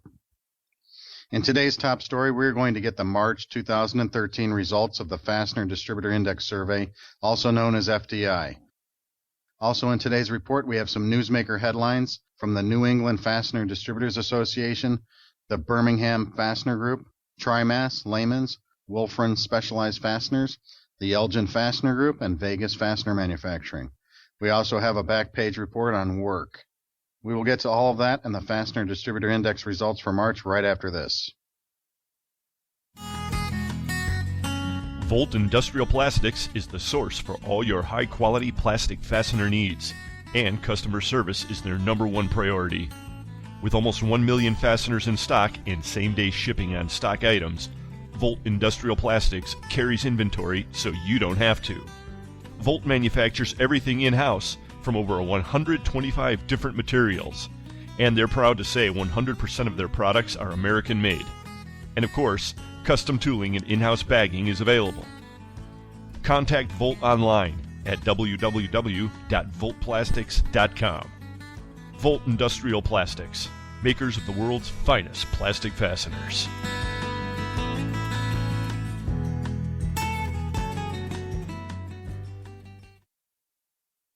In today's top story, we're going to get the March 2013 results of the Fastener Distributor Index Survey, also known as FDI. Also in today's report, we have some newsmaker headlines from the New England Fastener Distributors Association, the Birmingham Fastener Group, Trimass, Lehman's, Wolfram Specialized Fasteners, the Elgin Fastener Group, and Vegas Fastener Manufacturing. We also have a back page report on work. We will get to all of that and the Fastener Distributor Index results for March right after this. Volt Industrial Plastics is the source for all your high-quality plastic fastener needs, and customer service is their number one priority. With almost 1 million fasteners in stock and same-day shipping on stock items, Volt Industrial Plastics carries inventory so you don't have to. Volt manufactures everything in-house from over 125 different materials, and they're proud to say 100% of their products are American-made. And of course, custom tooling and in-house bagging is available. Contact Volt online at www.voltplastics.com. Volt Industrial Plastics, makers of the world's finest plastic fasteners.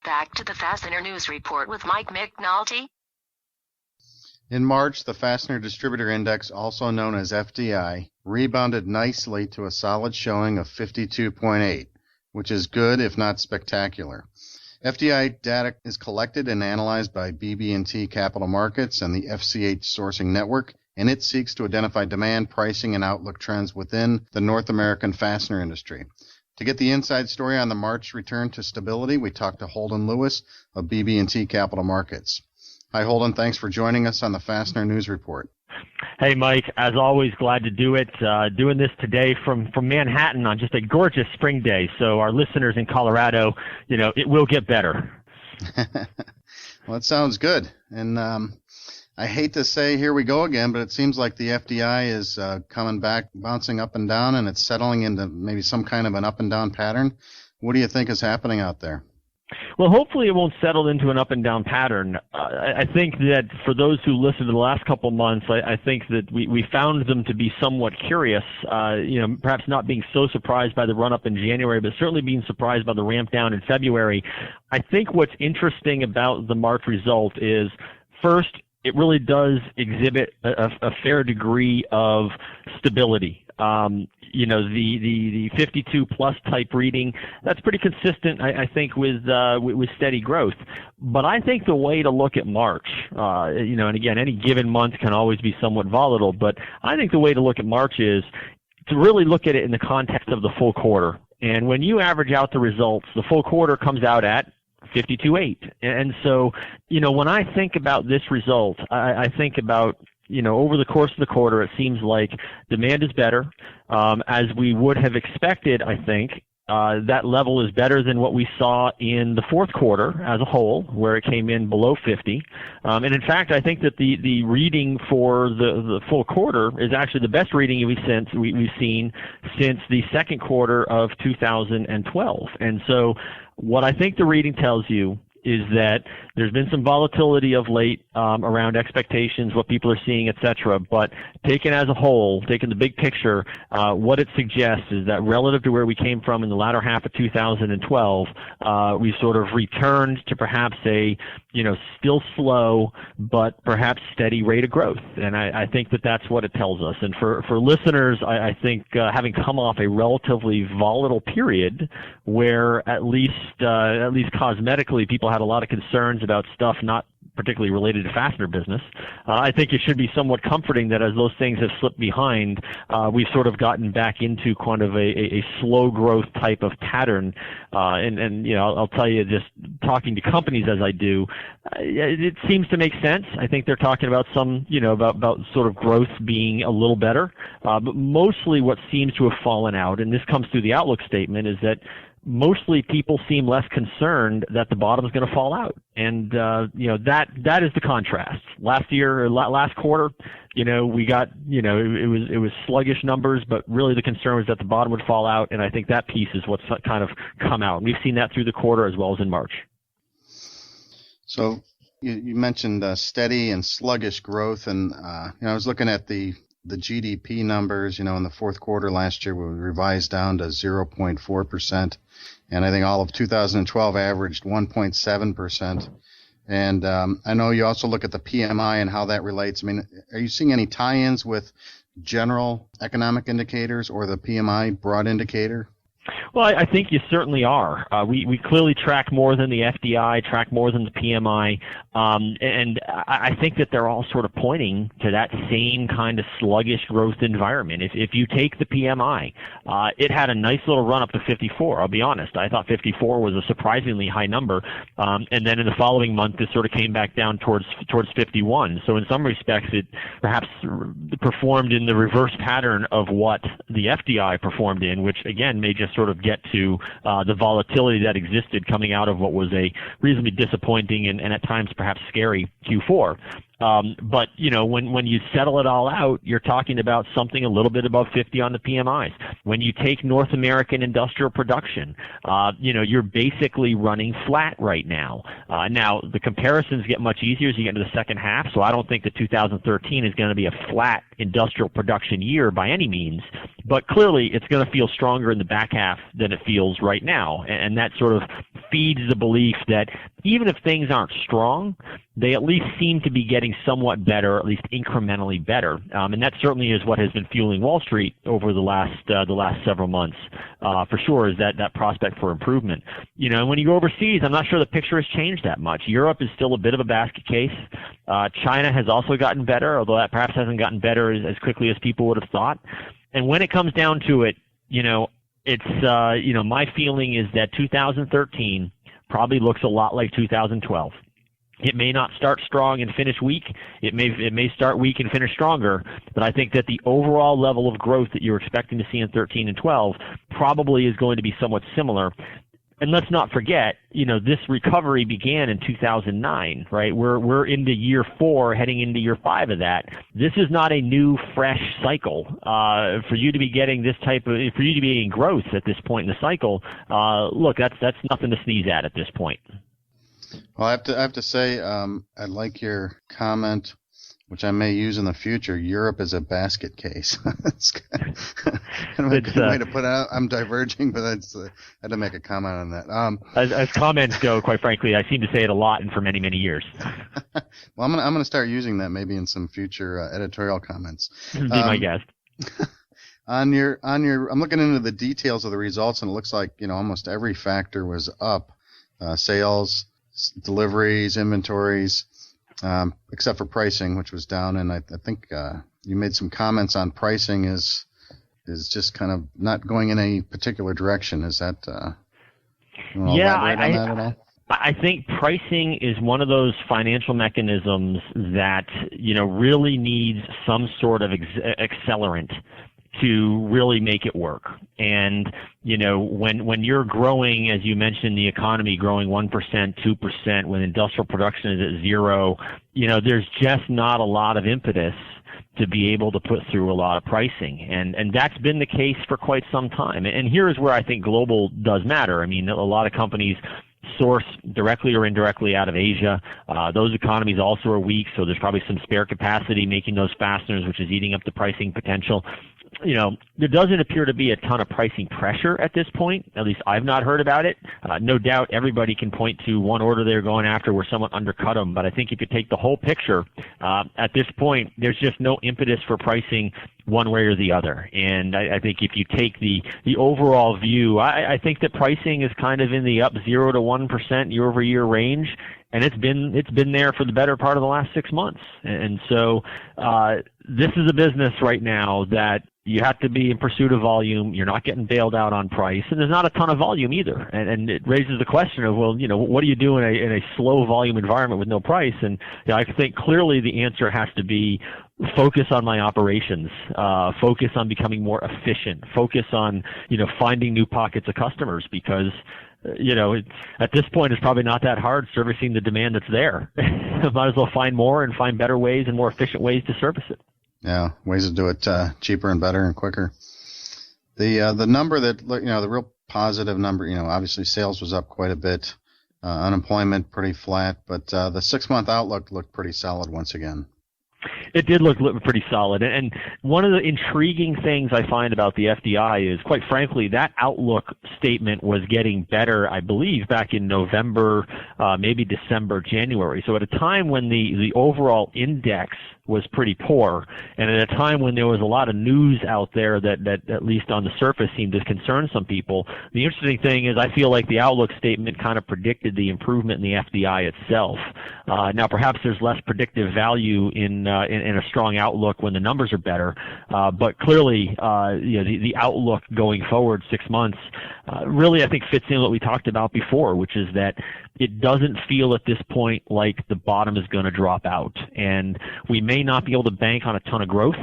Back to the Fastener News Report with Mike McNulty. In March, the Fastener Distributor Index, also known as FDI, rebounded nicely to a solid showing of 52.8, which is good if not spectacular. FDI data is collected and analyzed by BB&T Capital Markets and the FCH Sourcing Network, and it seeks to identify demand, pricing, and outlook trends within the North American fastener industry. To get the inside story on the March return to stability, we talked to Holden Lewis of BB&T Capital Markets. Hi, Holden. Thanks for joining us on the Fastener News Report. Hey, Mike. As always, glad to do it. Doing this today from Manhattan on just a gorgeous spring day. So our listeners in Colorado, it will get better. Well, it sounds good. And I hate to say here we go again, but it seems like the FDI is coming back, bouncing up and down, and it's settling into maybe some kind of an up and down pattern. What do you think is happening out there? Well, hopefully it won't settle into an up-and-down pattern. I think that for those who listened to the last couple of months, I think that we found them to be somewhat curious, perhaps not being so surprised by the run-up in January, but certainly being surprised by the ramp down in February. I think what's interesting about the March result is, first, it really does exhibit a fair degree of stability. The 52 plus type reading, that's pretty consistent, I think, with steady growth. But I think the way to look at March, and again, any given month can always be somewhat volatile, but I think the way to look at March is to really look at it in the context of the full quarter. And when you average out the results, the full quarter comes out at 52.8. And so, when I think about this result, I think about, over the course of the quarter, it seems like demand is better. As we would have expected, I think, that level is better than what we saw in the fourth quarter as a whole, where it came in below 50. And in fact, I think that the reading for the full quarter is actually the best reading we've seen since the second quarter of 2012. And so what I think the reading tells you is that there's been some volatility of late around expectations, what people are seeing, et cetera. But taken as a whole, taking the big picture, what it suggests is that relative to where we came from in the latter half of 2012, we sort of returned to perhaps a, still slow, but perhaps steady rate of growth. And I think that that's what it tells us. And for listeners, I think having come off a relatively volatile period where at least cosmetically people had a lot of concerns about stuff not particularly related to fastener business, I think it should be somewhat comforting that as those things have slipped behind, we've sort of gotten back into kind of a slow growth type of pattern. And I'll tell you, just talking to companies as I do, it seems to make sense. I think they're talking about some, about sort of growth being a little better. But mostly what seems to have fallen out, and this comes through the outlook statement, is that mostly people seem less concerned that the bottom is going to fall out. And, that is the contrast. Last quarter, we got, it was sluggish numbers, but really the concern was that the bottom would fall out. And I think that piece is what's kind of come out. And we've seen that through the quarter as well as in March. So you mentioned steady and sluggish growth. And, I was looking at the GDP numbers, in the fourth quarter last year, we revised down to 0.4%. And I think all of 2012 averaged 1.7%. And I know you also look at the PMI and how that relates. I mean, are you seeing any tie-ins with general economic indicators or the PMI broad indicator? Well, I think you certainly are. We clearly track more than the FDI, track more than the PMI, and I think that they're all sort of pointing to that same kind of sluggish growth environment. If you take the PMI, it had a nice little run up to 54. I'll be honest. I thought 54 was a surprisingly high number, and then in the following month, it sort of came back down towards 51. So in some respects, it perhaps performed in the reverse pattern of what the FDI performed in, which again may just sort of get to the volatility that existed coming out of what was a reasonably disappointing and at times perhaps scary Q4. But, when you settle it all out, you're talking about something a little bit above 50 on the PMIs. When you take North American industrial production, you're basically running flat right now. Now, the comparisons get much easier as you get into the second half, so I don't think that 2013 is going to be a flat industrial production year by any means, but clearly it's going to feel stronger in the back half than it feels right now, and that sort of feeds the belief that even if things aren't strong, they at least seem to be getting somewhat better, at least incrementally better, and that certainly is what has been fueling Wall Street over the last several months, for sure, is that prospect for improvement. And when you go overseas, I'm not sure the picture has changed that much. Europe is still a bit of a basket case. China has also gotten better, although that perhaps hasn't gotten better as quickly as people would have thought. And when it comes down to it, it's my feeling is that 2013 probably looks a lot like 2012. It may not start strong and finish weak. It may start weak and finish stronger. But I think that the overall level of growth that you're expecting to see in 13 and 12 probably is going to be somewhat similar. And let's not forget, this recovery began in 2009, right? We're into year 4, heading into year 5 of that. This is not a new, fresh cycle. For you to be getting for you to be getting growth at this point in the cycle, look, that's nothing to sneeze at this point. Well, I have to say, I like your comment, which I may use in the future. Europe is a basket case. It's kind of a good way to put it out. I'm diverging, but I had to make a comment on that. As comments go, quite frankly, I seem to say it a lot and for many, many years. Well, I'm gonna start using that maybe in some future editorial comments. Be my guest. On your, I'm looking into the details of the results, and it looks like almost every factor was up. Sales, deliveries, inventories, except for pricing, which was down. And I think you made some comments on pricing is just kind of not going in any particular direction. Is that? Elaborate on that at all? I think pricing is one of those financial mechanisms that really needs some sort of accelerant to really make it work. And, when you're growing, as you mentioned, the economy growing 1%, 2%, when industrial production is at 0, there's just not a lot of impetus to be able to put through a lot of pricing. And that's been the case for quite some time. And here is where I think global does matter. I mean, a lot of companies source directly or indirectly out of Asia. Those economies also are weak, so there's probably some spare capacity making those fasteners, which is eating up the pricing potential. There doesn't appear to be a ton of pricing pressure at this point. At least I've not heard about it. No doubt everybody can point to one order they're going after where someone undercut them, but I think if you take the whole picture, at this point, there's just no impetus for pricing one way or the other. And I think if you take the overall view, I think that pricing is kind of in the up 0 to 1% year-over-year range, and it's been there for the better part of the last 6 months. And so this is a business right now that you have to be in pursuit of volume. You're not getting bailed out on price, and there's not a ton of volume either. And it raises the question of, well, what do you do in a slow volume environment with no price? And I think clearly the answer has to be focus on my operations, focus on becoming more efficient, focus on finding new pockets of customers, because at this point, it's probably not that hard servicing the demand that's there. Might as well find more and find better ways and more efficient ways to service it. Yeah, ways to do it cheaper and better and quicker. The number that, the real positive number, obviously sales was up quite a bit, unemployment pretty flat, but the 6-month outlook looked pretty solid once again. It did look pretty solid. And one of the intriguing things I find about the FDI is, quite frankly, that outlook statement was getting better, I believe, back in November, maybe December, January. So at a time when the overall index was pretty poor, and at a time when there was a lot of news out there that at least on the surface seemed to concern some people, the interesting thing is I feel like the outlook statement kind of predicted the improvement in the FDI itself. Now, perhaps there's less predictive value in a strong outlook when the numbers are better, but clearly, the outlook going forward 6 months really, I think, fits in what we talked about before, which is that it doesn't feel at this point like the bottom is going to drop out. And we may not be able to bank on a ton of growth,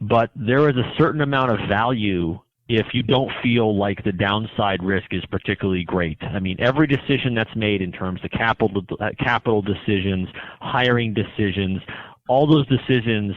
but there is a certain amount of value if you don't feel like the downside risk is particularly great. I mean, every decision that's made in terms of capital decisions, hiring decisions, all those decisions,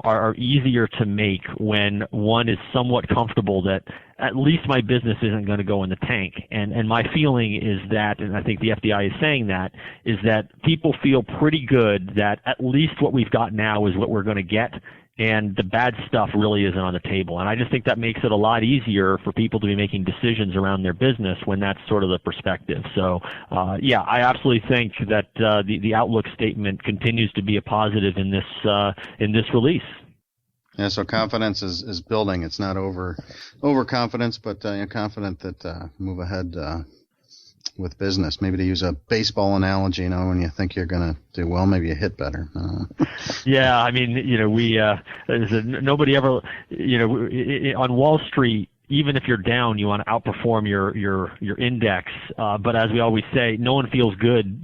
are easier to make when one is somewhat comfortable that at least my business isn't going to go in the tank. And my feeling is that, and I think the FDI is saying that, is that people feel pretty good that at least what we've got now is what we're going to get, and the bad stuff really isn't on the table. And I just think that makes it a lot easier for people to be making decisions around their business when that's sort of the perspective. So, I absolutely think that the outlook statement continues to be a positive in this release. Yeah, so confidence is building. It's not overconfidence, but confident that move ahead with business. Maybe to use a baseball analogy, when you think you're going to do well, maybe you hit better. Yeah, I mean, nobody ever, on Wall Street, even if you're down, you want to outperform your index. But as we always say, no one feels good,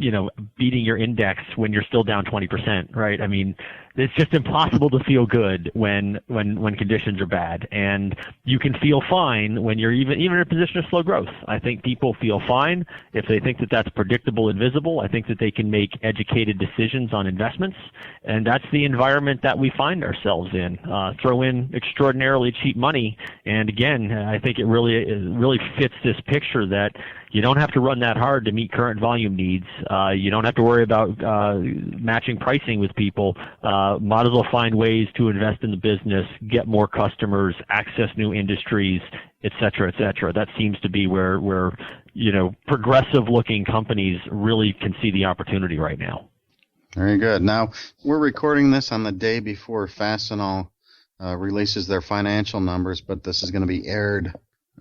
beating your index when you're still down 20%, right? I mean, it's just impossible to feel good when conditions are bad, and you can feel fine when you're even in a position of slow growth. I think people feel fine if they think that that's predictable and visible. I think that they can make educated decisions on investments, and that's the environment that we find ourselves in. Throw in extraordinarily cheap money, and again, I think it really fits this picture that you don't have to run that hard to meet current volume needs. You don't have to worry about matching pricing with people. Might as well find ways to invest in the business, get more customers, access new industries, et cetera, et cetera. That seems to be where progressive-looking companies really can see the opportunity right now. Very good. Now, we're recording this on the day before Fastenal releases their financial numbers, but this is going to be aired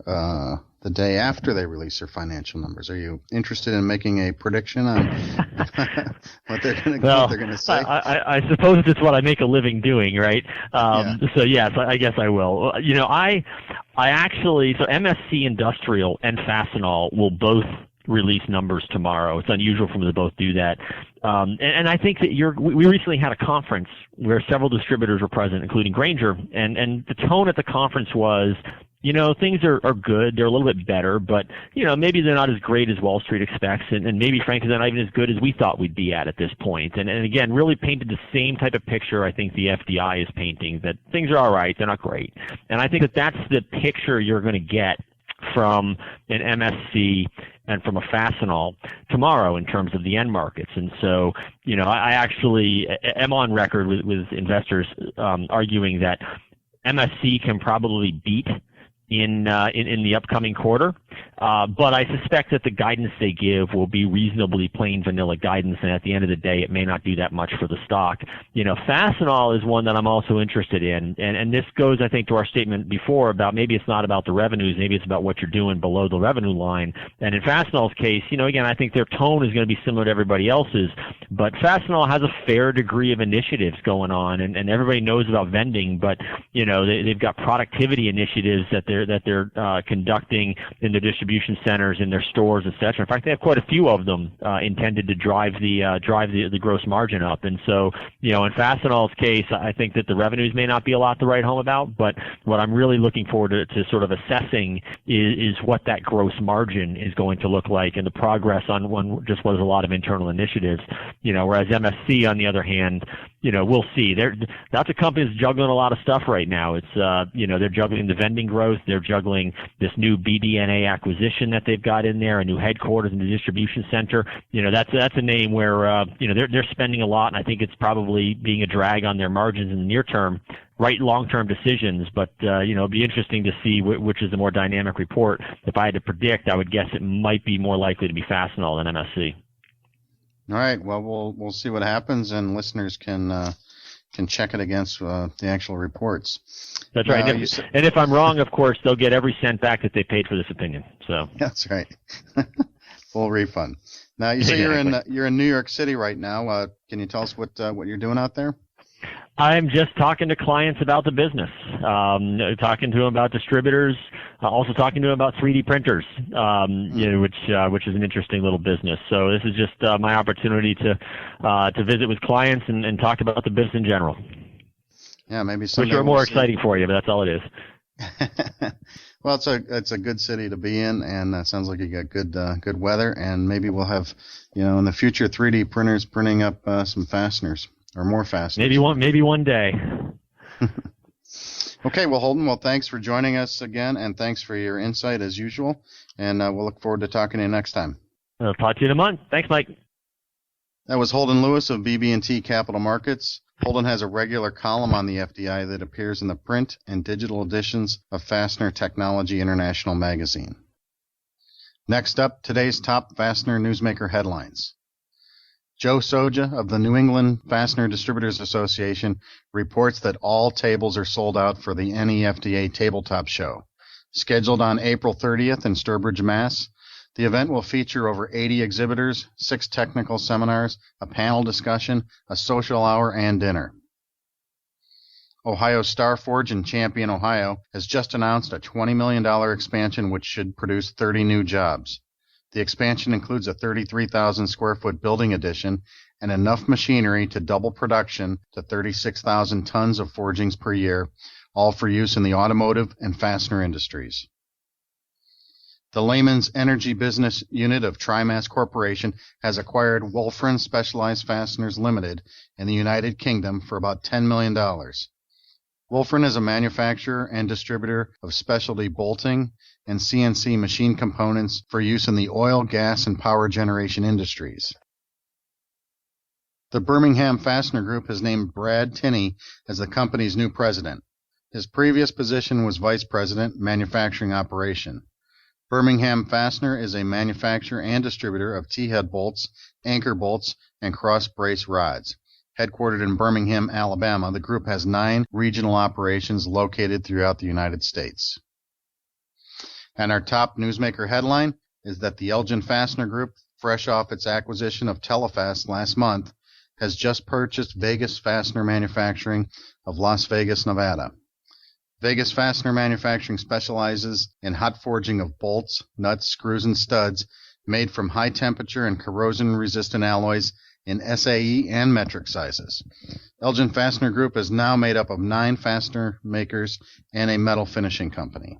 the day after they release their financial numbers. Are you interested in making a prediction on what they're going to say? I suppose it's what I make a living doing, right? So yes, I guess I will. I actually, so MSC Industrial and Fastenal will both release numbers tomorrow. It's unusual for them to both do that. And I think that we recently had a conference where several distributors were present, including Grainger, and the tone at the conference was, things are good. They're a little bit better, but, maybe they're not as great as Wall Street expects, and maybe, frankly, they're not even as good as we thought we'd be at this point. And again, really painted the same type of picture I think the FDI is painting, that things are all right, they're not great. And I think that that's the picture you're going to get from an MSC and from a Fastenal tomorrow in terms of the end markets. And so, I actually am on record with investors arguing that MSC can probably beat in the upcoming quarter, but I suspect that the guidance they give will be reasonably plain vanilla guidance, and at the end of the day, it may not do that much for the stock. Fastenal is one that I'm also interested in, and this goes, I think, to our statement before about maybe it's not about the revenues, maybe it's about what you're doing below the revenue line. And in Fastenal's case, again, I think their tone is going to be similar to everybody else's, but Fastenal has a fair degree of initiatives going on, and everybody knows about vending, but they've got productivity initiatives that they're conducting in their distribution centers, in their stores, etc. In fact, they have quite a few of them intended to drive the gross margin up. And so, in Fastenal's case, I think that the revenues may not be a lot to write home about, but what I'm really looking forward to sort of assessing is what that gross margin is going to look like and the progress on just what is a lot of internal initiatives. Whereas MSC, on the other hand, we'll see. That's a company that's juggling a lot of stuff right now. It's they're juggling the vending growth. They're juggling this new BB&A acquisition that they've got in there, a new headquarters in the distribution center. That's a name where they're spending a lot, and I think it's probably being a drag on their margins in the near term. Right, long-term decisions, but it'll be interesting to see which is the more dynamic report. If I had to predict, I would guess it might be more likely to be Fastenal than MSC. All right. Well, we'll see what happens, and listeners can check it against the actual reports. That's right. And if I'm wrong, of course, they'll get every cent back that they paid for this opinion. So that's right. Full refund. Now you say you're in New York City right now. Can you tell us what you're doing out there? I'm just talking to clients about the business, talking to them about distributors, also talking to them about 3D printers, which is an interesting little business. So this is just my opportunity to visit with clients and talk about the business in general. Yeah, maybe someday. Which are more exciting for you, but that's all it is. Well, it's a good city to be in, and it sounds like you got good weather, and maybe we'll have in the future 3D printers printing up some fasteners. Or more fasteners. Maybe one day. Okay, well, Holden, thanks for joining us again, and thanks for your insight as usual. And we'll look forward to talking to you next time. I'll talk to you in a month. Thanks, Mike. That was Holden Lewis of BB&T Capital Markets. Holden has a regular column on the FDI that appears in the print and digital editions of Fastener Technology International magazine. Next up, today's top Fastener newsmaker headlines. Joe Soja of the New England Fastener Distributors Association reports that all tables are sold out for the NEFDA Tabletop Show. Scheduled on April 30th in Sturbridge, Mass., the event will feature over 80 exhibitors, 6 technical seminars, a panel discussion, a social hour, and dinner. Ohio Starforge in Champion, Ohio, has just announced a $20 million expansion which should produce 30 new jobs. The expansion includes a 33,000 square foot building addition and enough machinery to double production to 36,000 tons of forgings per year, all for use in the automotive and fastener industries. The Lehman's Energy Business Unit of Trimass Corporation has acquired Wolfram Specialized Fasteners Limited in the United Kingdom for about $10 million. Wolfram is a manufacturer and distributor of specialty bolting and CNC machine components for use in the oil, gas, and power generation industries. The Birmingham Fastener Group has named Brad Tinney as the company's new president. His previous position was vice president, manufacturing operation. Birmingham Fastener is a manufacturer and distributor of T-head bolts, anchor bolts, and cross-brace rods. Headquartered in Birmingham, Alabama, the group has 9 regional operations located throughout the United States. And our top newsmaker headline is that the Elgin Fastener Group, fresh off its acquisition of Telefast last month, has just purchased Vegas Fastener Manufacturing of Las Vegas, Nevada. Vegas Fastener Manufacturing specializes in hot forging of bolts, nuts, screws, and studs made from high-temperature and corrosion-resistant alloys in SAE and metric sizes. Elgin Fastener Group is now made up of 9 fastener makers and a metal finishing company.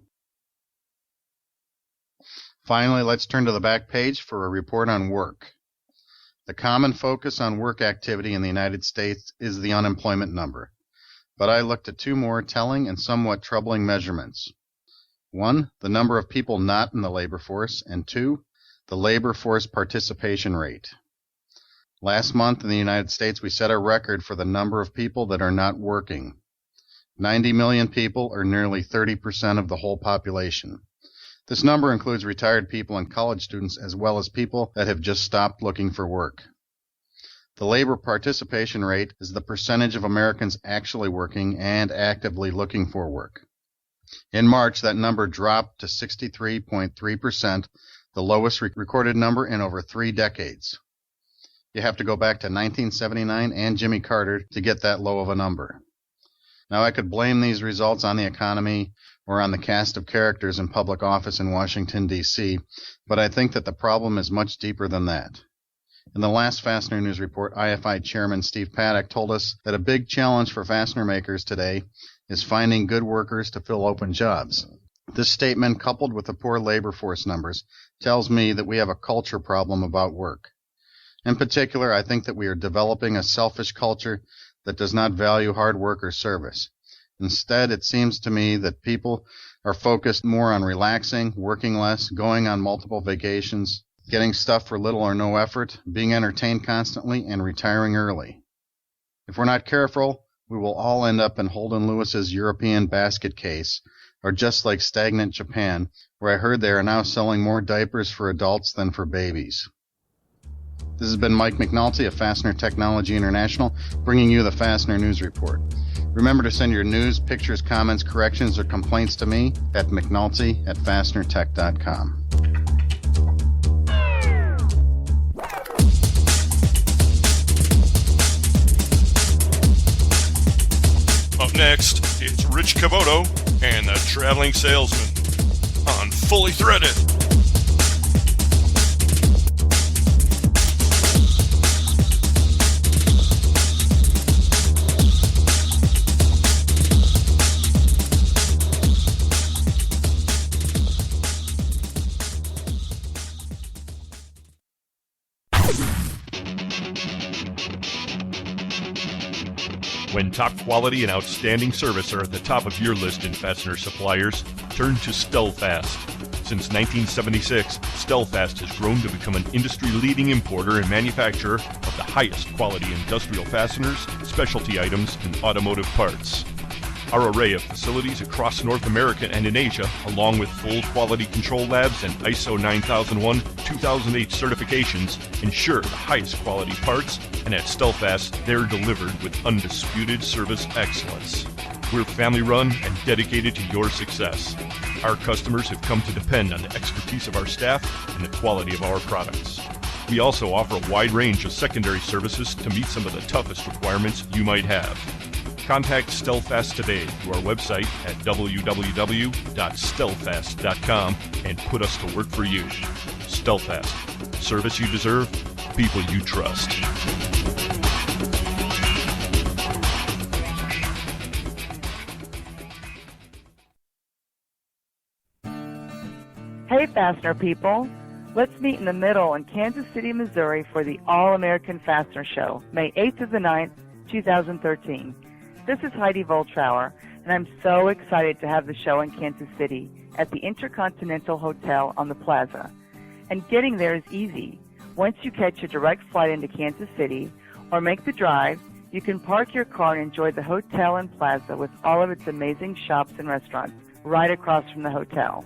Finally, let's turn to the back page for a report on work. The common focus on work activity in the United States is the unemployment number, but I looked at 2 more telling and somewhat troubling measurements. 1, the number of people not in the labor force, and 2, the labor force participation rate. Last month in the United States, we set a record for the number of people that are not working. 90 million people, or nearly 30% of the whole population. This number includes retired people and college students, as well as people that have just stopped looking for work. The labor participation rate is the percentage of Americans actually working and actively looking for work. In March, that number dropped to 63.3%, the lowest recorded number in over 3 decades. You have to go back to 1979 and Jimmy Carter to get that low of a number. Now, I could blame these results on the economy or on the cast of characters in public office in Washington, D.C., but I think that the problem is much deeper than that. In the last Fastener News Report, IFI Chairman Steve Paddock told us that a big challenge for fastener makers today is finding good workers to fill open jobs. This statement, coupled with the poor labor force numbers, tells me that we have a culture problem about work. In particular, I think that we are developing a selfish culture that does not value hard work or service. Instead, it seems to me that people are focused more on relaxing, working less, going on multiple vacations, getting stuff for little or no effort, being entertained constantly, and retiring early. If we're not careful, we will all end up in Holden Lewis's European basket case, or just like stagnant Japan, where I heard they are now selling more diapers for adults than for babies. This has been Mike McNulty of Fastener Technology International, bringing you the Fastener News Report. Remember to send your news, pictures, comments, corrections, or complaints to me at mcnulty@fastenertech.com. Up next, it's Rich Cavoto and the Traveling Salesman on Fully Threaded. When top quality and outstanding service are at the top of your list in fastener suppliers, turn to Stelfast. Since 1976, Stelfast has grown to become an industry-leading importer and manufacturer of the highest quality industrial fasteners, specialty items, and automotive parts. Our array of facilities across North America and in Asia, along with full quality control labs and ISO 9001-2008 certifications, ensure the highest quality parts, and at Stelfast, they're delivered with undisputed service excellence. We're family-run and dedicated to your success. Our customers have come to depend on the expertise of our staff and the quality of our products. We also offer a wide range of secondary services to meet some of the toughest requirements you might have. Contact Stelfast today through our website at www.stelfast.com and put us to work for you. Stelfast. Service you deserve, people you trust. Hey, Fastener people. Let's meet in the middle in Kansas City, Missouri for the All-American Fastener Show, May 8th to the 9th, 2013. This is Heidi Voltrauer, and I'm so excited to have the show in Kansas City at the Intercontinental Hotel on the Plaza. And getting there is easy. Once you catch a direct flight into Kansas City or make the drive, you can park your car and enjoy the hotel and plaza with all of its amazing shops and restaurants right across from the hotel.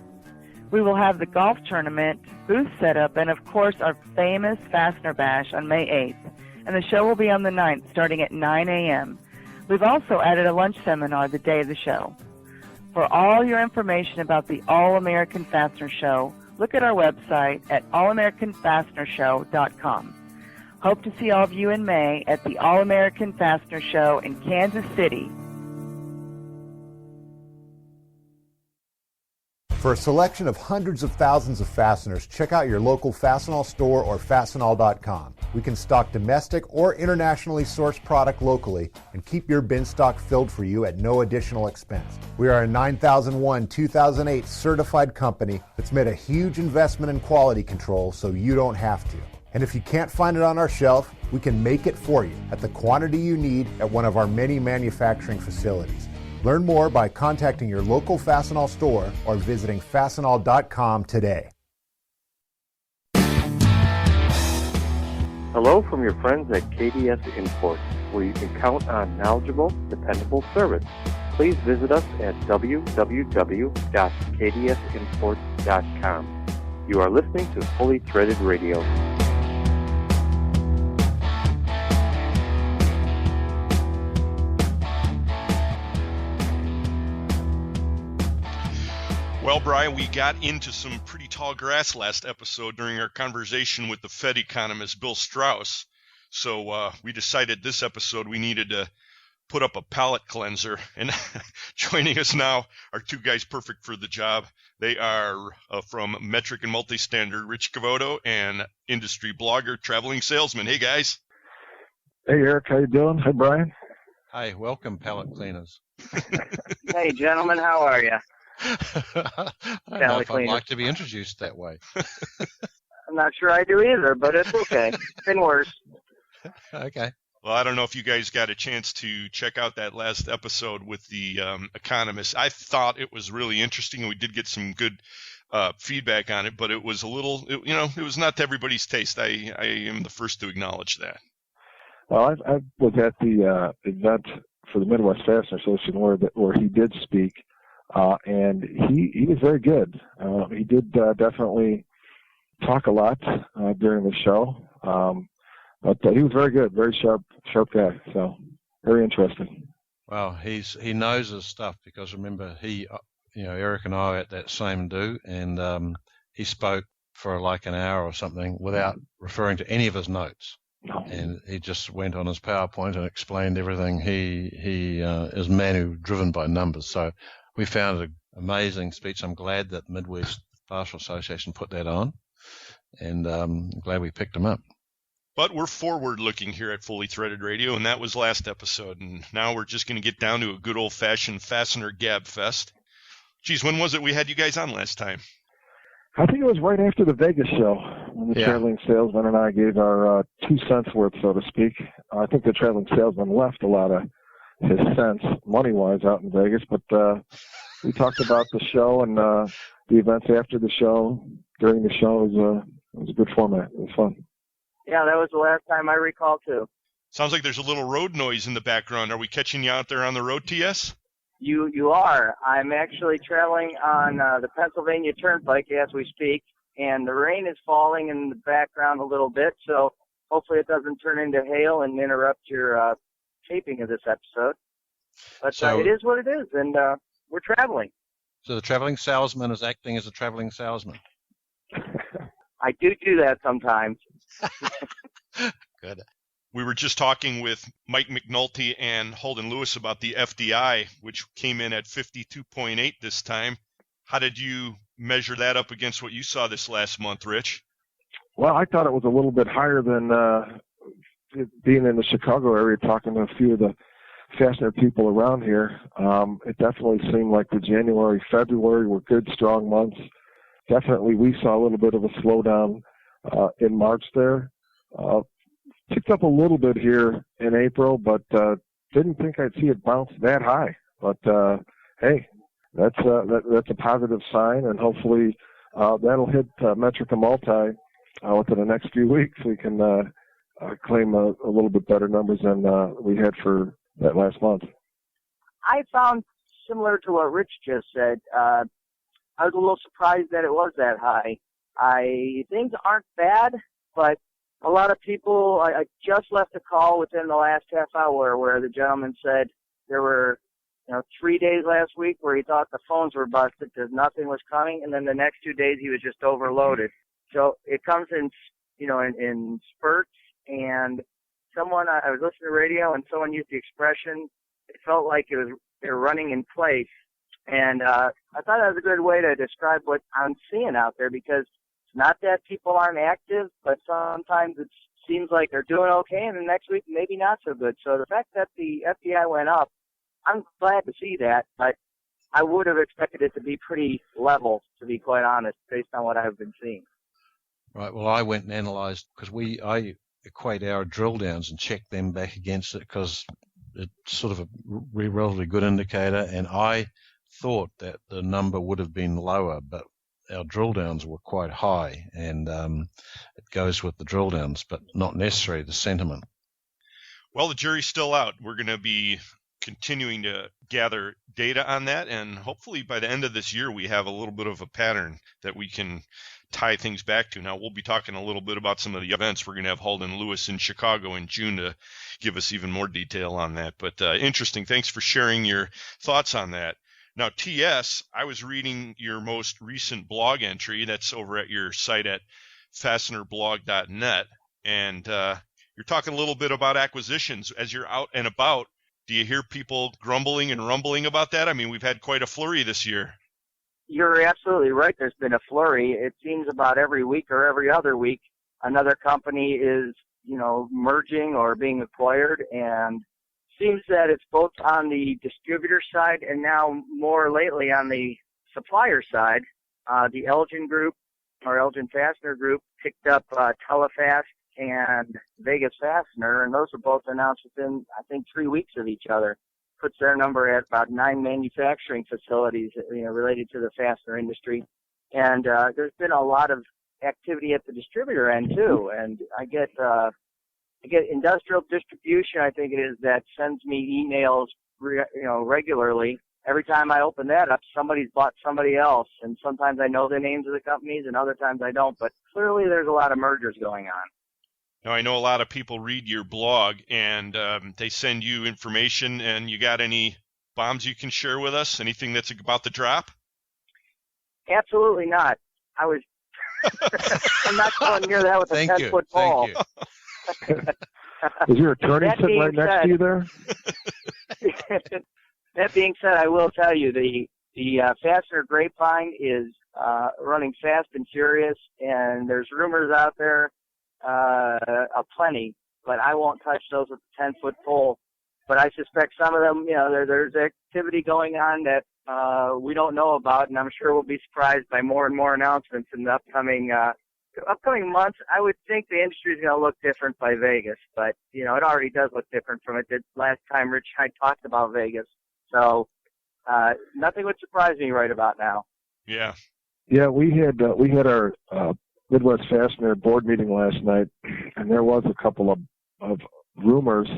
We will have the golf tournament, booth setup, and of course our famous Fastener Bash on May 8th. And the show will be on the 9th starting at 9 a.m. We've also added a lunch seminar the day of the show. For all your information about the All-American Fastener Show, look at our website at allamericanfastenershow.com. Hope to see all of you in May at the All-American Fastener Show in Kansas City. For a selection of hundreds of thousands of fasteners, check out your local Fastenal store or Fastenal.com. We can stock domestic or internationally sourced product locally and keep your bin stock filled for you at no additional expense. We are a 9001-2008 certified company that's made a huge investment in quality control so you don't have to. And if you can't find it on our shelf, we can make it for you at the quantity you need at one of our many manufacturing facilities. Learn more by contacting your local Fastenal store or visiting Fastenal.com today. Hello from your friends at KDS Imports, where you can count on knowledgeable, dependable service. Please visit us at www.kdsimports.com. You are listening to Fully Threaded Radio. Well, Brian, we got into some pretty tall grass last episode during our conversation with the Fed economist Bill Strauss. So we decided this episode we needed to put up a palate cleanser. And joining us now are two guys perfect for the job. They are from Metric and Multi-Standard, Rich Cavoto, and industry blogger, Traveling Salesman. Hey, guys. Hey, Eric. How you doing? Hey, Brian. Hey, welcome, palate cleaners. Hey, gentlemen. How are you? I don't know if I'd like to be introduced that way. I'm not sure I do either, but it's okay. Been worse. Okay. Well, I don't know if you guys got a chance to check out that last episode with the economist. I thought it was really interesting, and we did get some good feedback on it, but it was a little, it was not to everybody's taste. I am the first to acknowledge that. Well, I was at the event for the Midwest Fastener Association where he did speak. And he was very good. He did definitely talk a lot during the show, but he was very good, very sharp guy. So very interesting. Well, he knows his stuff because remember Eric and I were at that same do, and he spoke for like an hour or something without referring to any of his notes. No. And he just went on his PowerPoint and explained everything. He is driven by numbers, so. We found an amazing speech. I'm glad that Midwest Fastener Association put that on, and I'm glad we picked him up. But we're forward-looking here at Fully Threaded Radio, and that was last episode. And now we're just going to get down to a good old-fashioned Fastener Gab Fest. Geez, when was it we had you guys on last time? I think it was right after the Vegas show when the Traveling Salesman and I gave our 2 cents worth, so to speak. I think the Traveling Salesman left a lot of his cents money-wise out in Vegas, but we talked about the show and the events after the show, during the show. It was a good format. It was fun. Yeah, that was the last time I recall, too. Sounds like there's a little road noise in the background. Are we catching you out there on the road, TS? You are. I'm actually traveling on the Pennsylvania Turnpike as we speak, and the rain is falling in the background a little bit, so hopefully it doesn't turn into hail and interrupt your taping of this episode. But so, it is what it is, and we're traveling. So the Traveling Salesman is acting as a traveling salesman. I do that sometimes. Good. We were just talking with Mike McNulty and Holden Lewis about the FDI, which came in at 52.8 this time. How did you measure that up against what you saw this last month, Rich? Well, I thought it was a little bit higher than being in the Chicago area, talking to a few of the Fastener people around here. It definitely seemed like the January, February were good, strong months. Definitely we saw a little bit of a slowdown in March there. Picked up a little bit here in April, but didn't think I'd see it bounce that high. But hey, that's a positive sign, and hopefully that'll hit Metric and Multi within the next few weeks. We can claim a little bit better numbers than we had for that last month. I found, similar to what Rich just said, I was a little surprised that it was that high. Things aren't bad, but a lot of people, I just left a call within the last half hour where the gentleman said there were 3 days last week where he thought the phones were busted because nothing was coming, and then the next 2 days he was just overloaded. So it comes in spurts. And I was listening to radio, and someone used the expression, it felt like they were running in place. And I thought that was a good way to describe what I'm seeing out there, because it's not that people aren't active, but sometimes it seems like they're doing okay, and the next week maybe not so good. So the fact that the FDI went up, I'm glad to see that, but I would have expected it to be pretty level, to be quite honest, based on what I've been seeing. Right. Well, I went and analyzed because I equate our drill downs and check them back against it because it's sort of a relatively good indicator, and I thought that the number would have been lower, but our drill downs were quite high, and it goes with the drill downs, but not necessarily the sentiment. Well, the jury's still out. We're going to be continuing to gather data on that, and hopefully by the end of this year we have a little bit of a pattern that we can tie things back to. Now, we'll be talking a little bit about some of the events. We're going to have Holden Lewis in Chicago in June to give us even more detail on that. But interesting. Thanks for sharing your thoughts on that. Now, TS, I was reading your most recent blog entry. That's over at your site at fastenerblog.net. And you're talking a little bit about acquisitions. As you're out and about, do you hear people grumbling and rumbling about that? I mean, we've had quite a flurry this year. You're absolutely right. There's been a flurry. It seems about every week or every other week, another company is, merging or being acquired, and seems that it's both on the distributor side and now more lately on the supplier side. The Elgin Group, or Elgin Fastener Group, picked up Telefast and Vegas Fastener, and those were both announced within, I think, 3 weeks of each other. Puts their number at about 9 manufacturing facilities, related to the fastener industry. And there's been a lot of activity at the distributor end too. And I get industrial distribution, I think it is, that sends me emails, regularly. Every time I open that up, somebody's bought somebody else. And sometimes I know the names of the companies, and other times I don't. But clearly, there's a lot of mergers going on. Now, I know a lot of people read your blog, and they send you information, and you got any bombs you can share with us? Anything that's about the drop? Absolutely not. I'm not going near that with a 10-foot pole. Thank you. Is your attorney sitting right next to you there? That being said, I will tell you, the Fastener Grapevine is running fast and furious, and there's rumors out there aplenty, but I won't touch those with a 10-foot pole. But I suspect some of them, there's activity going on that we don't know about, and I'm sure we'll be surprised by more and more announcements in the upcoming months. I would think the industry is going to look different by Vegas, but it already does look different from it did last time Rich and I talked about Vegas. So nothing would surprise me right about now. Yeah. Yeah, we had our Midwest Fastener board meeting last night, and there was a couple of rumors,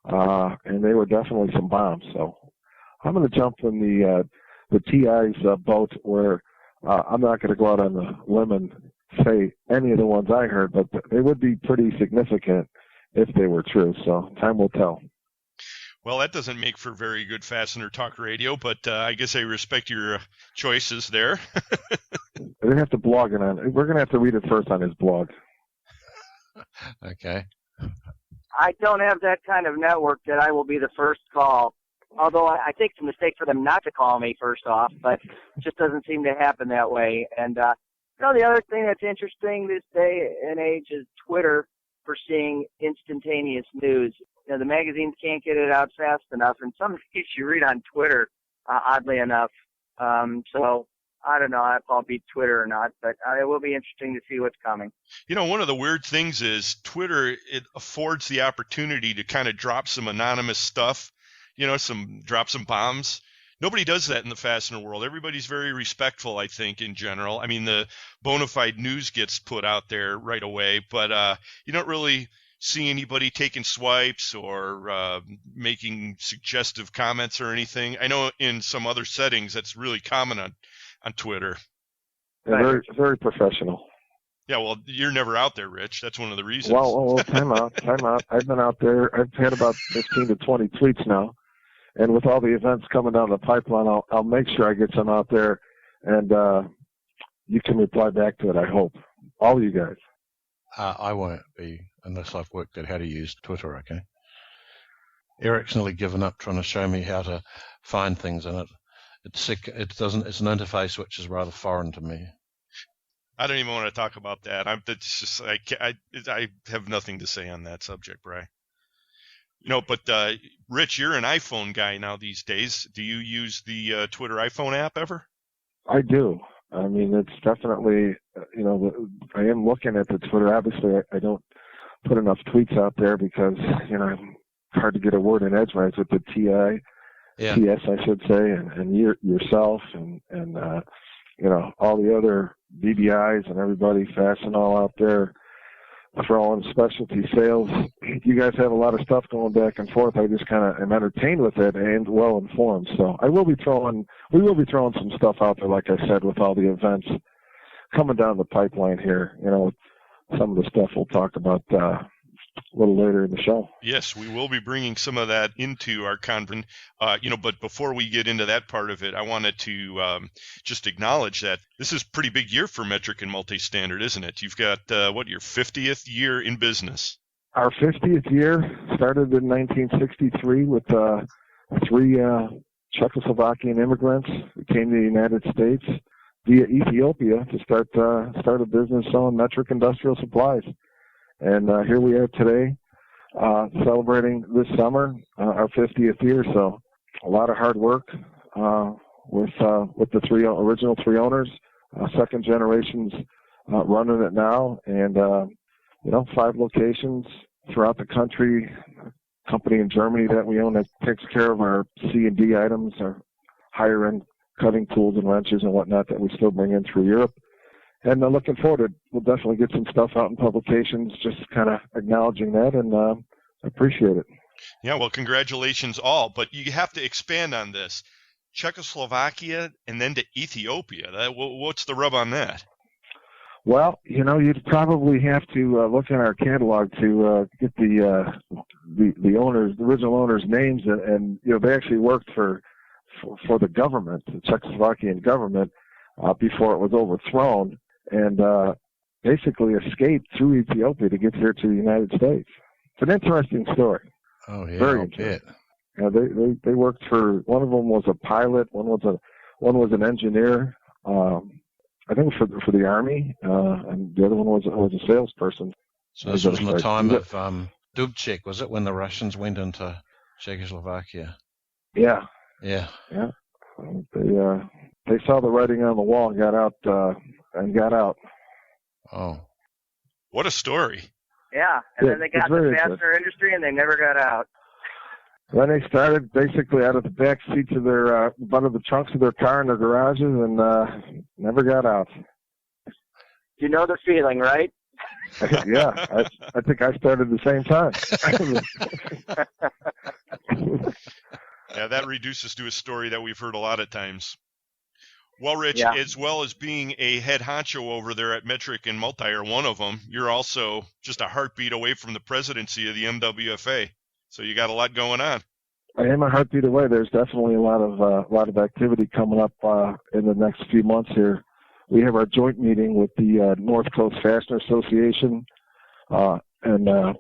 and they were definitely some bombs. So I'm going to jump in the TI's boat, where I'm not going to go out on the limb and say any of the ones I heard, but they would be pretty significant if they were true. So time will tell. Well, that doesn't make for very good Fastener Talk radio, but I guess I respect your choices there. We're going to have to blog it on. We're going to have to read it first on his blog. Okay. I don't have that kind of network that I will be the first call. Although I think it's a mistake for them not to call me first off, but it just doesn't seem to happen that way. And the other thing that's interesting this day and age is Twitter for seeing instantaneous news. The magazines can't get it out fast enough, and some of these you read on Twitter, oddly enough. So I don't know if I'll beat Twitter or not, but it will be interesting to see what's coming. One of the weird things is Twitter, it affords the opportunity to kind of drop some anonymous stuff, drop some bombs. Nobody does that in the fastener world. Everybody's very respectful, I think, in general. I mean, the bona fide news gets put out there right away, but you don't really see anybody taking swipes or making suggestive comments or anything. I know in some other settings that's really common on Twitter. Yeah, very, very professional. Yeah, well, you're never out there, Rich. That's one of the reasons. Well, time out. I've been out there. I've had about 15 to 20 tweets now. And with all the events coming down the pipeline, I'll make sure I get some out there, and you can reply back to it, I hope. All of you guys. I won't be, unless I've worked out how to use Twitter, okay? Eric's nearly given up trying to show me how to find things in it. It's sick. It's an interface which is rather foreign to me. I don't even want to talk about that. I have nothing to say on that subject, Bri. But Rich, you're an iPhone guy now these days. Do you use the Twitter iPhone app ever? I do. I mean, it's definitely, I am looking at the Twitter. Obviously, I don't put enough tweets out there because, hard to get a word in edgewise with the TS, I should say, and yourself, and all the other BBIs and everybody, Fastenal out there throwing specialty sales. You guys have a lot of stuff going back and forth. I just kind of am entertained with it and well informed. So we will be throwing some stuff out there, like I said, with all the events coming down the pipeline here. Some of the stuff we'll talk about a little later in the show. Yes, we will be bringing some of that into our conference. But before we get into that part of it, I wanted to just acknowledge that this is a pretty big year for Metric and Multi-Standard, isn't it? You've got, your 50th year in business? Our 50th year started in 1963 with 3 Czechoslovakian immigrants who came to the United States via Ethiopia to start a business selling metric industrial supplies. And here we are today, celebrating this summer our 50th year. So a lot of hard work with the original 3 owners, second generations running it now, and 5 locations throughout the country. A company in Germany that we own that takes care of our C&D items, our higher end cutting tools and wrenches and whatnot that we still bring in through Europe. And looking forward, we'll definitely get some stuff out in publications, just kind of acknowledging that, and appreciate it. Yeah, well, congratulations all. But you have to expand on this. Czechoslovakia and then to Ethiopia. What's the rub on that? Well, you'd probably have to look in our catalog to get the original owners' names, and they actually worked for the government, the Czechoslovakian government, before it was overthrown, and basically escaped through Ethiopia to get here to the United States. It's an interesting story. Oh yeah, very interesting. They worked for, one of them was a pilot, one was an engineer, I think for the Army, and the other one was a salesperson. So this was in the time of Dubček, was it, when the Russians went into Czechoslovakia? Yeah. Yeah. Yeah. They saw the writing on the wall and got out. Oh. What a story. Yeah, and then they got the Fastener Industry and they never got out. Then they started basically out of the back seats of their, one of the trunks of their car in their garages, and never got out. You know the feeling, right? Yeah, I think I started the same time. Yeah, that reduces to a story that we've heard a lot of times. Well, Rich, as well as being a head honcho over there at Metric and Multi, or one of them, you're also just a heartbeat away from the presidency of the MWFA. So you got a lot going on. I am a heartbeat away. There's definitely a lot of activity coming up in the next few months here. We have our joint meeting with the North Coast Fastener Association and the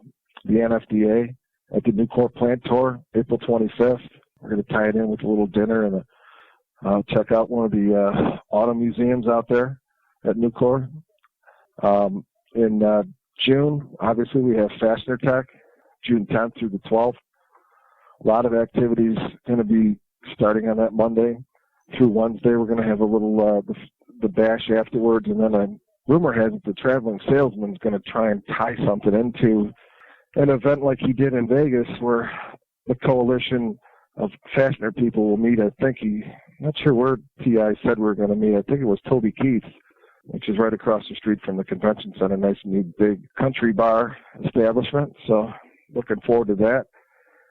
NFDA at the Newport Plant Tour, April 25th. We're going to tie it in with a little dinner and check out one of the auto museums out there at Newport. In June, obviously, we have Fastener Tech, June 10th through the 12th. A lot of activities going to be starting on that Monday through Wednesday. We're going to have a little the bash afterwards, and then rumor has it the traveling salesman is going to try and tie something into an event like he did in Vegas, where the coalition of Fastener people will meet. I think not sure where TI said we were going to meet. I think it was Toby Keith's, which is right across the street from the convention center. Nice new big country bar establishment. So looking forward to that.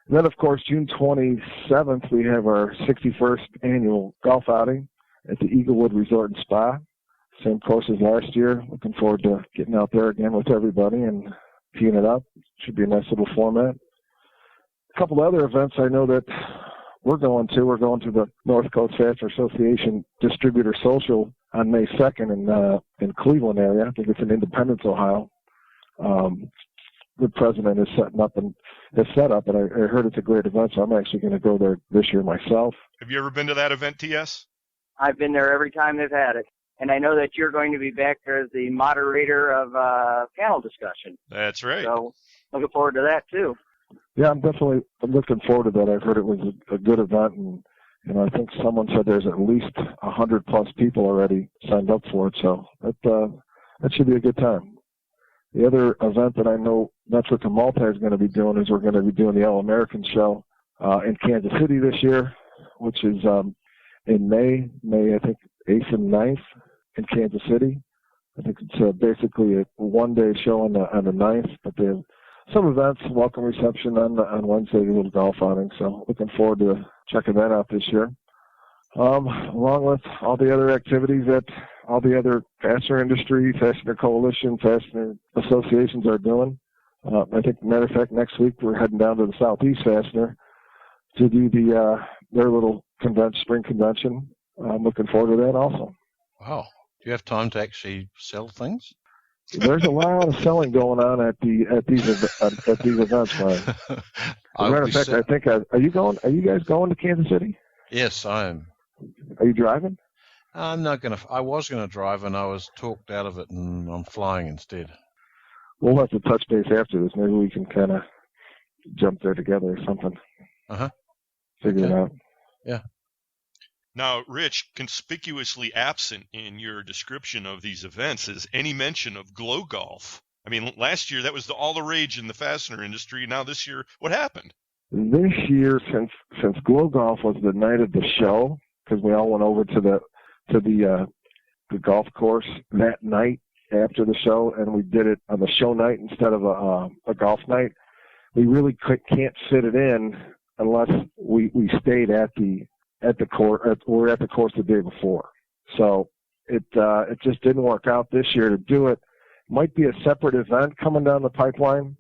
And then, of course, June 27th, we have our 61st annual golf outing at the Eaglewood Resort and Spa. Same course as last year. Looking forward to getting out there again with everybody and teeing it up. Should be a nice little format. A couple other events I know that we're going to. We're going to the North Coast Fastener Association Distributor Social on May 2nd in Cleveland area. I think it's in Independence, Ohio. The president is set up, and I heard it's a great event, so I'm actually going to go there this year myself. Have you ever been to that event, TS? I've been there every time they've had it. And I know that you're going to be back there as the moderator of panel discussion. That's right. So looking forward to that, too. Yeah, I'm looking forward to that. I've heard it was a good event, and I think someone said there's at least 100+ people already signed up for it, so that should be a good time. The other event that I know Metric and Multi is going to be doing is we're going to be doing the All American Show in Kansas City this year, which is in May, I think 8th and 9th in Kansas City. I think it's basically a one-day show on the 9th, but they have some events, welcome reception on Wednesday, a little golf outing. So looking forward to checking that out this year. Along with all the other activities that all the other Fastener Industry, Fastener Coalition, Fastener associations are doing. I think, matter of fact, next week we're heading down to the Southeast Fastener to do their little spring convention. I'm looking forward to that also. Wow. Do you have time to actually sell things? There's a lot of selling going on at these events, Brian. As a matter of fact, I think are you guys going to Kansas City? Yes, I am. Are you driving? I'm not gonna. I was gonna drive, and I was talked out of it, and I'm flying instead. We'll have to touch base after this. Maybe we can kind of jump there together or something. Figure it out. Yeah. Now, Rich, conspicuously absent in your description of these events is any mention of glow golf. I mean, last year that was all the rage in the fastener industry. Now this year, what happened? This year, since glow golf was the night of the show, because we all went over to the golf course that night after the show, and we did it on the show night instead of a golf night. We really can't fit it in unless we stayed at the course or at the course the day before. So it just didn't work out this year to do it. Might be a separate event coming down the pipeline.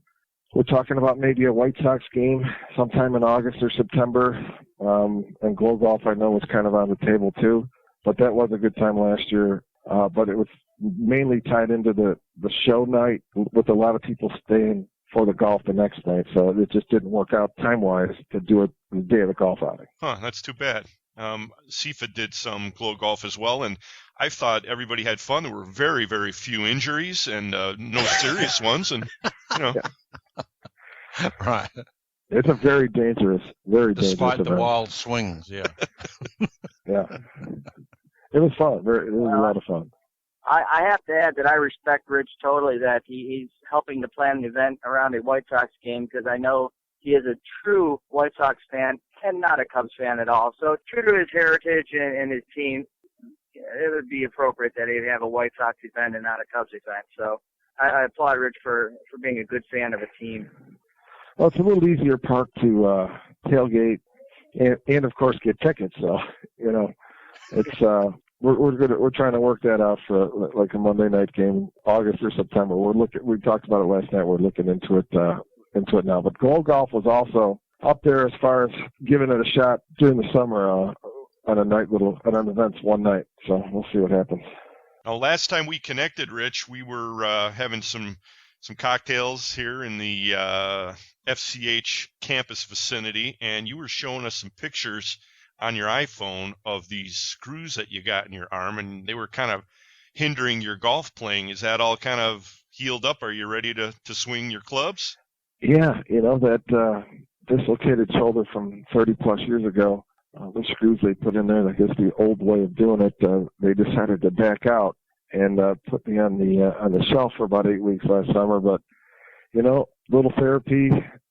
We're talking about maybe a White Sox game sometime in August or September. And glow golf, I know, was kind of on the table too. But that was a good time last year. But it was mainly tied into the show night with a lot of people staying for the golf the next night. So it just didn't work out time-wise to do it the day of the golf outing. That's too bad. SIFA did some glow golf as well, and I thought everybody had fun. There were very, very few injuries and no serious ones, and Yeah. Right. It's a very dangerous Despite the event. wild swings, yeah. Yeah. It was fun. It was a lot of fun. I have to add that I respect Rich totally that he's helping to plan the event around a White Sox game, because I know he is a true White Sox fan and not a Cubs fan at all. So true to his heritage and his team, it would be appropriate that he'd have a White Sox event and not a Cubs event. So I applaud Rich for being a good fan of a team. Well, it's a little easier park to tailgate and of course get tickets. So it's we're trying to work that out for like a Monday night game, August or September. We talked about it last night. We're looking into it now. But glow golf was also up there as far as giving it a shot during the summer on events one night. So we'll see what happens. Now, last time we connected, Rich, we were having some cocktails here in the FCH campus vicinity, and you were showing us some pictures on your iPhone of these screws that you got in your arm, and they were kind of hindering your golf playing. Is that all kind of healed up? Are you ready to swing your clubs? Yeah, that dislocated shoulder from 30 plus years ago, the screws they put in there, I guess the old way of doing it, they decided to back out and put me on the shelf for about 8 weeks last summer. But little therapy,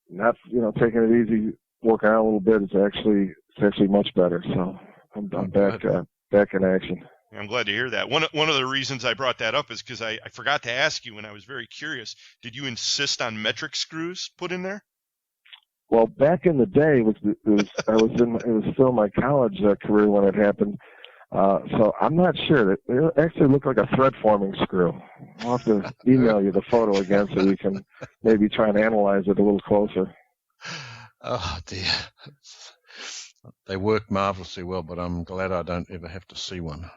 not taking it easy, working out a little bit, it's actually much better. So I'm back in action. I'm glad to hear that. One of the reasons I brought that up is because I forgot to ask you, and I was very curious. Did you insist on metric screws put in there? Well, back in the day, it was still my college career when it happened. So I'm not sure. It actually looked like a thread forming screw. I'll have to email you the photo again so you can maybe try and analyze it a little closer. Oh dear. They work marvelously well, but I'm glad I don't ever have to see one.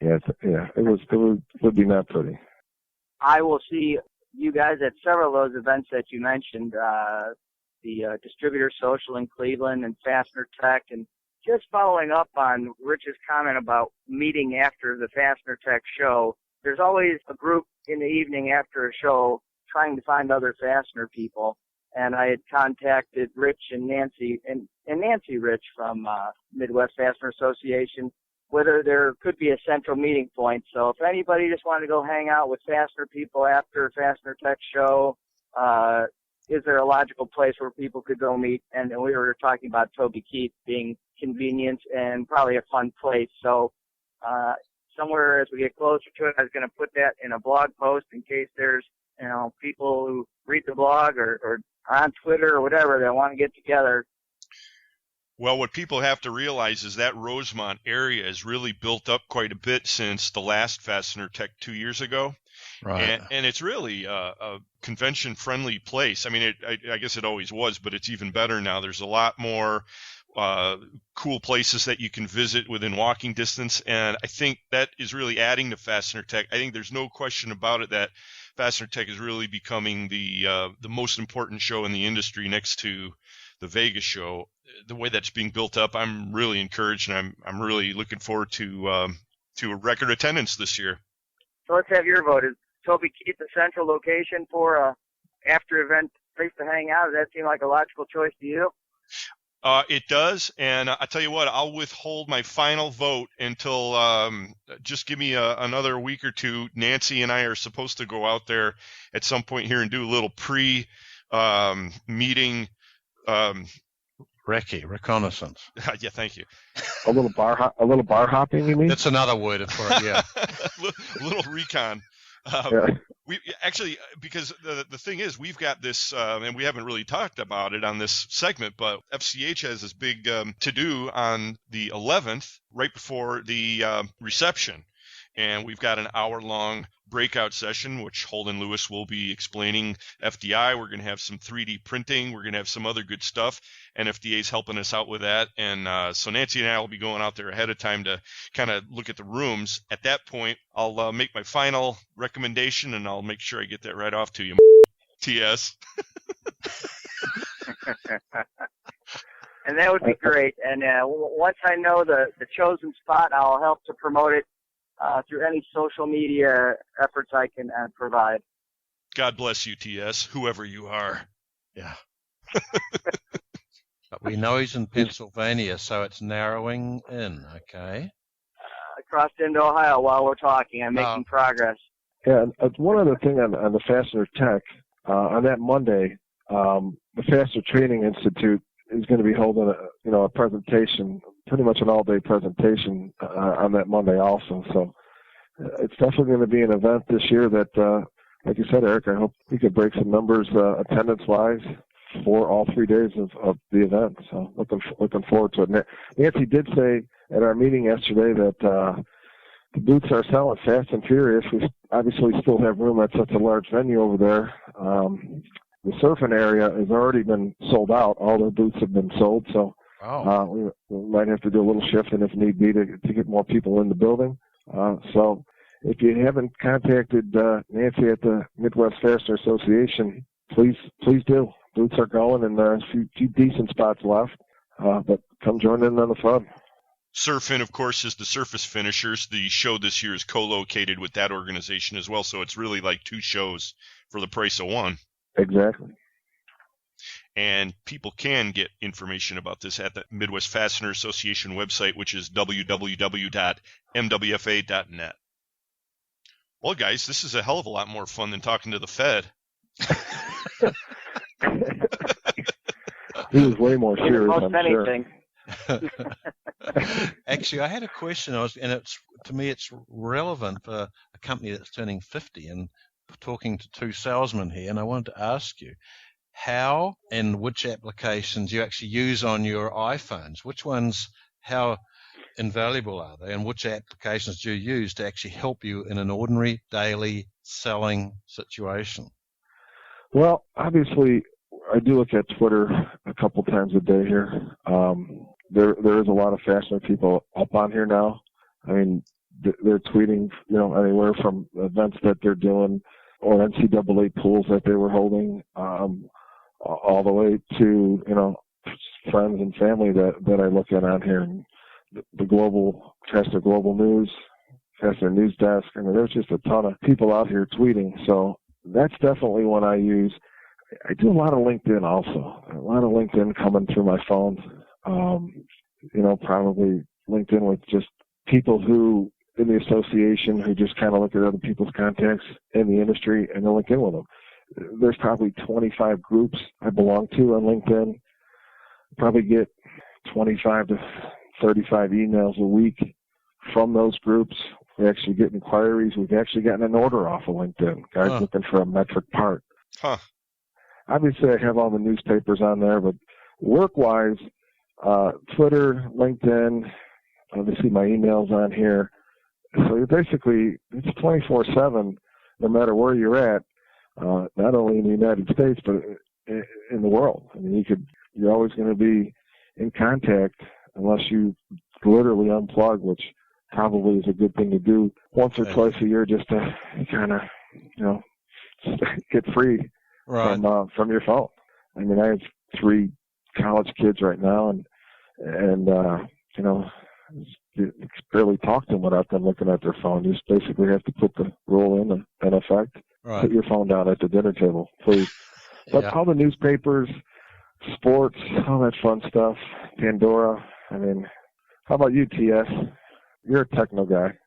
Yeah, it would be not pretty. I will see you guys at several of those events that you mentioned, the Distributor Social in Cleveland and Fastener Tech, and just following up on Rich's comment about meeting after the Fastener Tech show, there's always a group in the evening after a show trying to find other fastener people. And I had contacted Rich and Nancy, and Nancy Rich from Midwest Fastener Association, whether there could be a central meeting point. So if anybody just wanted to go hang out with fastener people after Fastener Tech show, is there a logical place where people could go meet? And we were talking about Toby Keith being convenience and probably a fun place. So somewhere as we get closer to it, I was going to put that in a blog post in case there's people who read the blog or are on Twitter or whatever that want to get together. Well, what people have to realize is that Rosemont area has really built up quite a bit since the last Fastener Tech 2 years ago. Right. And it's really a convention-friendly place. I mean, I guess it always was, but it's even better now. There's a lot more cool places that you can visit within walking distance, and I think that is really adding to Fastener Tech. I think there's no question about it that Fastener Tech is really becoming the most important show in the industry next to the Vegas show. The way that's being built up, I'm really encouraged, and I'm really looking forward to a record attendance this year. So let's have your vote. Is Toby Keith the central location for a after-event place to hang out? Does that seem like a logical choice to you? It does, and I tell you what, I'll withhold my final vote until just give me another week or two. Nancy and I are supposed to go out there at some point here and do a little pre-meeting. Reconnaissance. Yeah, thank you. A little bar hopping, you mean? That's another word for it. Yeah. A little recon. Yeah. We actually, because the thing is, we've got this, and we haven't really talked about it on this segment, but FCH has this big to-do on the 11th, right before the reception. And we've got an hour-long breakout session, which Holden Lewis will be explaining FDI. We're going to have some 3D printing. We're going to have some other good stuff. NFDA is helping us out with that. And so Nancy and I will be going out there ahead of time to kind of look at the rooms. At that point, I'll make my final recommendation, and I'll make sure I get that right off to you, TS. And that would be great. And once I know the chosen spot, I'll help to promote it through any social media efforts I can provide. God bless you, TS, whoever you are. Yeah. But we know he's in Pennsylvania, so it's narrowing in, okay? I crossed into Ohio while we're talking. I'm making progress. Yeah, and one other thing on the Fastener Tech, on that Monday, the Fastener Training Institute is going to be holding a presentation, pretty much an all-day presentation on that Monday also. So it's definitely going to be an event this year that, like you said, Eric, I hope we could break some numbers attendance-wise for all 3 days of the event. So looking forward to it. Nancy did say at our meeting yesterday that the booths are selling fast and furious. We obviously still have room at such a large venue over there. The surfing area has already been sold out. All the booths have been sold, so we might have to do a little shifting if need be to get more people in the building. So if you haven't contacted Nancy at the Midwest Fastener Association, please do. Booths are going, and there's a few decent spots left, but come join in on the fun. Surfin, of course, is the Surface Finishers. The show this year is co-located with that organization as well, so it's really like two shows for the price of one. Exactly. And people can get information about this at the Midwest Fastener Association website, which is www.mwfa.net. Well, guys, this is a hell of a lot more fun than talking to the Fed. He was way more serious, I'm anything. sure. Actually, I had a question, to me it's relevant for a company that's turning 50, and talking to two salesmen here, and I wanted to ask you how and which applications you actually use on your iPhones. Which ones, how invaluable are they, and which applications do you use to actually help you in an ordinary daily selling situation? Well, obviously, I do look at Twitter a couple times a day here. There is a lot of Fastener people up on here now. I mean, they're tweeting, anywhere from events that they're doing or NCAA pools that they were holding, all the way to, friends and family that I look at on here. And the global, Fastener Global News, Fastener News Desk. I mean, there's just a ton of people out here tweeting. So that's definitely one I use. I do a lot of LinkedIn also. A lot of LinkedIn coming through my phone. Probably LinkedIn with just people who in the association who just kind of look at other people's contacts in the industry and then link in with them. There's probably 25 groups I belong to on LinkedIn. Probably get 25 to 35 emails a week from those groups. We actually get inquiries. We've actually gotten an order off of LinkedIn. Guys looking for a metric part. Huh. Obviously, I have all the newspapers on there, but work-wise, Twitter, LinkedIn, obviously my email's on here. So you're basically, it's 24/7, no matter where you're at, not only in the United States, but in the world. I mean, you're always going to be in contact unless you literally unplug, which probably is a good thing to do once or twice a year, just to kind of, get free from your phone. I mean, I have 3 college kids right now, and you barely talk to them without them looking at their phone. You just basically have to put the rule in effect. Right. Put your phone down at the dinner table, please. But all the newspapers, sports, all that fun stuff, Pandora. I mean, how about you, TS? You're a techno guy.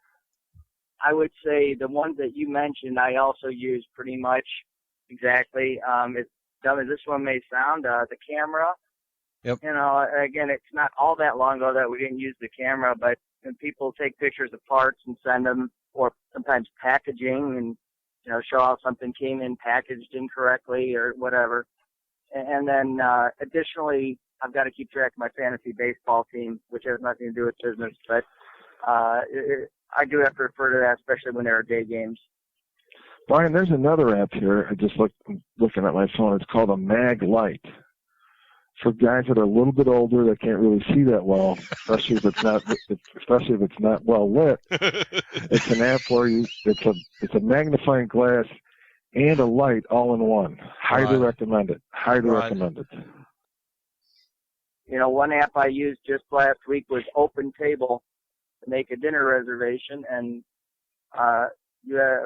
I would say the ones that you mentioned, I also use pretty much exactly. As dumb as this one may sound, the camera. Yep. Again, it's not all that long ago that we didn't use the camera, but when people take pictures of parts and send them, or sometimes packaging, and show how something came in packaged incorrectly or whatever. And then additionally, I've got to keep track of my fantasy baseball team, which has nothing to do with business, but I do have to refer to that, especially when there are day games. Brian, there's another app here. I just looking at my phone. It's called a Mag Light. For guys that are a little bit older that can't really see that well, especially if it's not well lit, it's an app where it's a magnifying glass and a light all in one. Highly recommend it. Highly recommend it. One app I used just last week was Open Table to make a dinner reservation, and a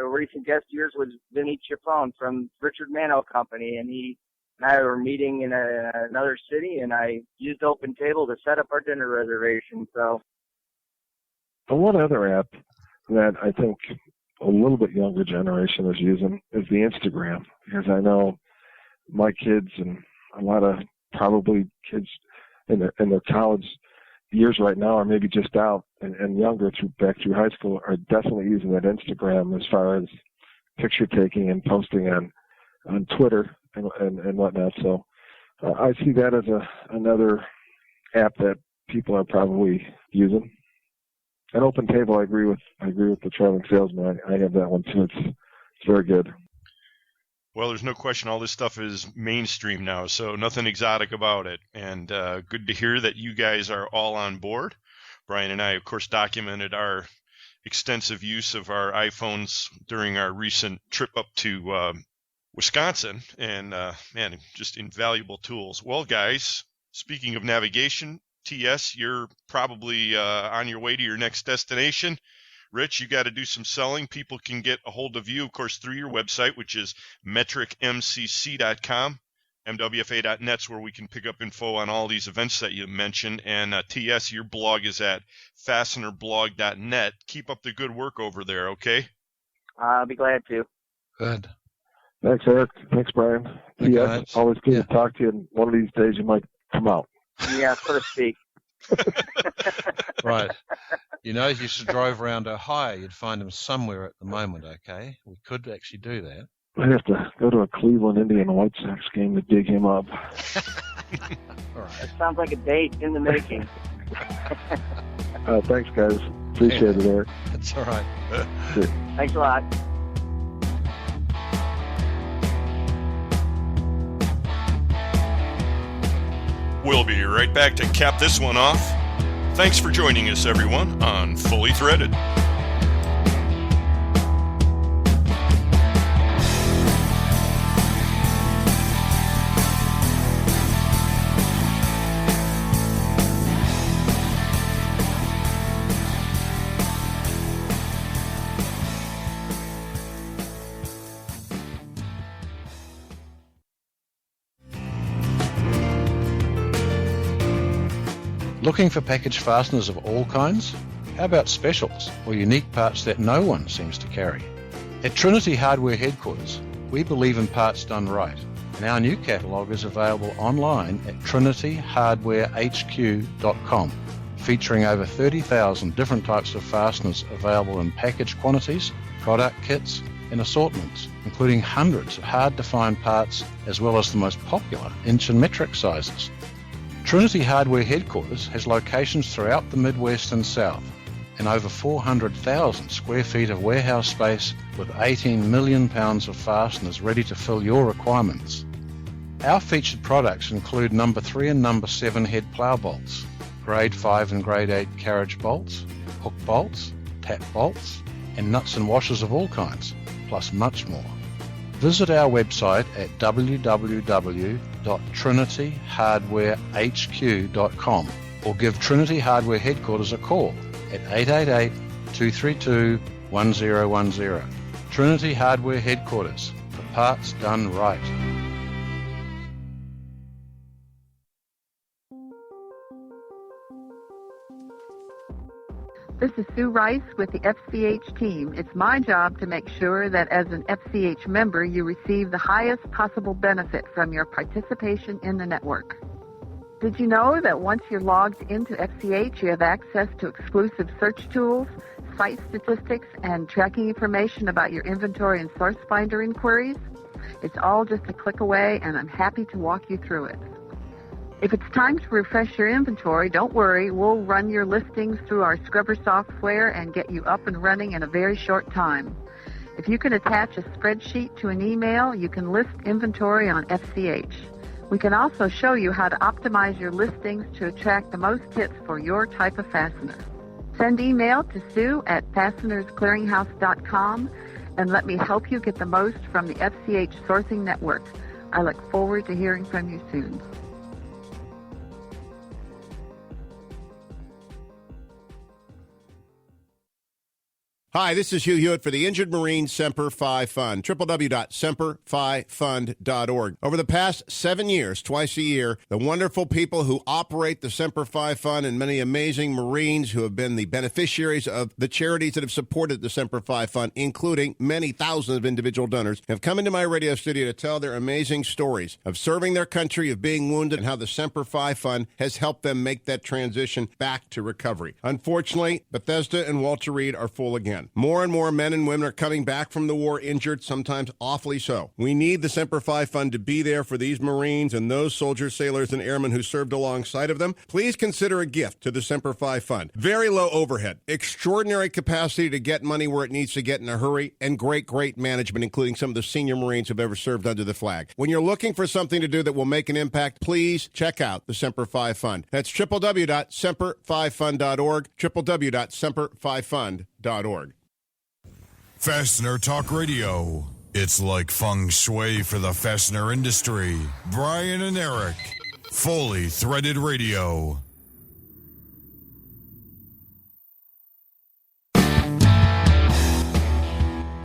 recent guest of yours was Vinny Chapone from Richard Mano Company, and he and I were meeting in another city, and I used Open Table to set up our dinner reservation. So, one other app that I think a little bit younger generation is using is the Instagram, because I know my kids and a lot of probably kids in their college years right now, or maybe just out and younger back through high school, are definitely using that Instagram as far as picture taking and posting on Twitter and whatnot. So I see that as another app that people are probably using. And Open Table, I agree with the traveling salesman. I have that one too. It's very good. Well, there's no question all this stuff is mainstream now, so nothing exotic about it. And good to hear that you guys are all on board. Brian and I, of course, documented our extensive use of our iPhones during our recent trip up to Wisconsin. And, man, just invaluable tools. Well, guys, speaking of navigation, TS, you're probably on your way to your next destination. Rich, you got to do some selling. People can get a hold of you, of course, through your website, which is metricmcc.com. MWFA.net's where we can pick up info on all these events that you mentioned. And TS, your blog is at fastenerblog.net. Keep up the good work over there, okay? I'll be glad to. Good. Thanks, Eric. Thanks, Brian. TS, always good to talk to you, and one of these days you might come out. Yeah, so to speak. Right. If you should drove around Ohio, you'd find them somewhere at the moment, okay? We could actually do that. I'd have to go to a Cleveland Indian White Sox game to dig him up. All right. That sounds like a date in the making. Thanks, guys. Appreciate it, Eric. That's all right. Thanks a lot. We'll be right back to cap this one off. Thanks for joining us, everyone, on Fully Threaded. Looking for package fasteners of all kinds? How about specials or unique parts that no one seems to carry? At Trinity Hardware Headquarters, we believe in parts done right, and our new catalogue is available online at trinityhardwarehq.com. featuring over 30,000 different types of fasteners available in packaged quantities, product kits, and assortments, including hundreds of hard-to-find parts as well as the most popular inch and metric sizes. Trinity Hardware Headquarters has locations throughout the Midwest and South, and over 400,000 square feet of warehouse space with 18 million pounds of fasteners ready to fill your requirements. Our featured products include number 3 and number 7 head plough bolts, grade 5 and grade 8 carriage bolts, hook bolts, tap bolts, and nuts and washers of all kinds, plus much more. Visit our website at www.trinityhardwarehq.com or give Trinity Hardware Headquarters a call at 888-232-1010. Trinity Hardware Headquarters, for parts done right. This is Sue Rice with the FCH team. It's my job to make sure that as an FCH member, you receive the highest possible benefit from your participation in the network. Did you know that once you're logged into FCH, you have access to exclusive search tools, site statistics, and tracking information about your inventory and source finder inquiries? It's all just a click away, and I'm happy to walk you through it. If it's time to refresh your inventory, don't worry. We'll run your listings through our scrubber software and get you up and running in a very short time. If you can attach a spreadsheet to an email, you can list inventory on FCH. We can also show you how to optimize your listings to attract the most hits for your type of fastener. Send email to Sue at fastenersclearinghouse.com and let me help you get the most from the FCH sourcing network. I look forward to hearing from you soon. Hi, this is Hugh Hewitt for the Injured Marine Semper Fi Fund, www.semperfifund.org. Over the past 7 years, twice a year, the wonderful people who operate the Semper Fi Fund and many amazing Marines who have been the beneficiaries of the charities that have supported the Semper Fi Fund, including many thousands of individual donors, have come into my radio studio to tell their amazing stories of serving their country, of being wounded, and how the Semper Fi Fund has helped them make that transition back to recovery. Unfortunately, Bethesda and Walter Reed are full again. More and more men and women are coming back from the war injured, sometimes awfully so. We need the Semper Fi Fund to be there for these Marines and those soldiers, sailors, and airmen who served alongside of them. Please consider a gift to the Semper Fi Fund. Very low overhead, extraordinary capacity to get money where it needs to get in a hurry, and great management, including some of the senior Marines who've ever served under the flag. When you're looking for something to do that will make an impact, please check out the Semper Fi Fund. That's www.semperfifund.org, www.semperfifund.org. Fastener Talk Radio. It's like feng shui for the fastener industry. Brian and Eric. Fully Threaded Radio.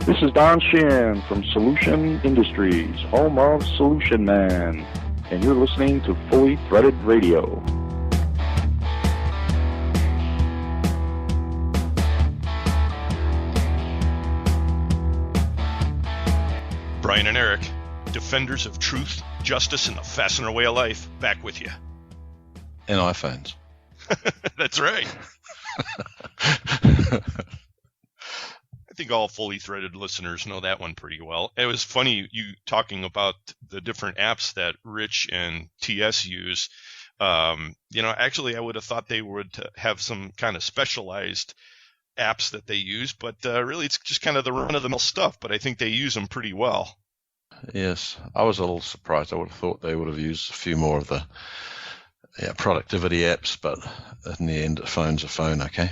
This is Don Shin from Solution Industries, home of Solution Man, and you're listening to Fully Threaded Radio. Brian and Eric, defenders of truth, justice, and the fastener way of life, back with you. And iPhones. That's right. I think all fully threaded listeners know that one pretty well. It was funny you talking about the different apps that Rich and TS use. Actually, I would have thought they would have some kind of specialized apps that they use, but really it's just kind of the run-of-the-mill stuff, but I think they use them pretty well. Yes, I was a little surprised. I would have thought they would have used a few more of the productivity apps, but in the end, a phone's a phone, okay?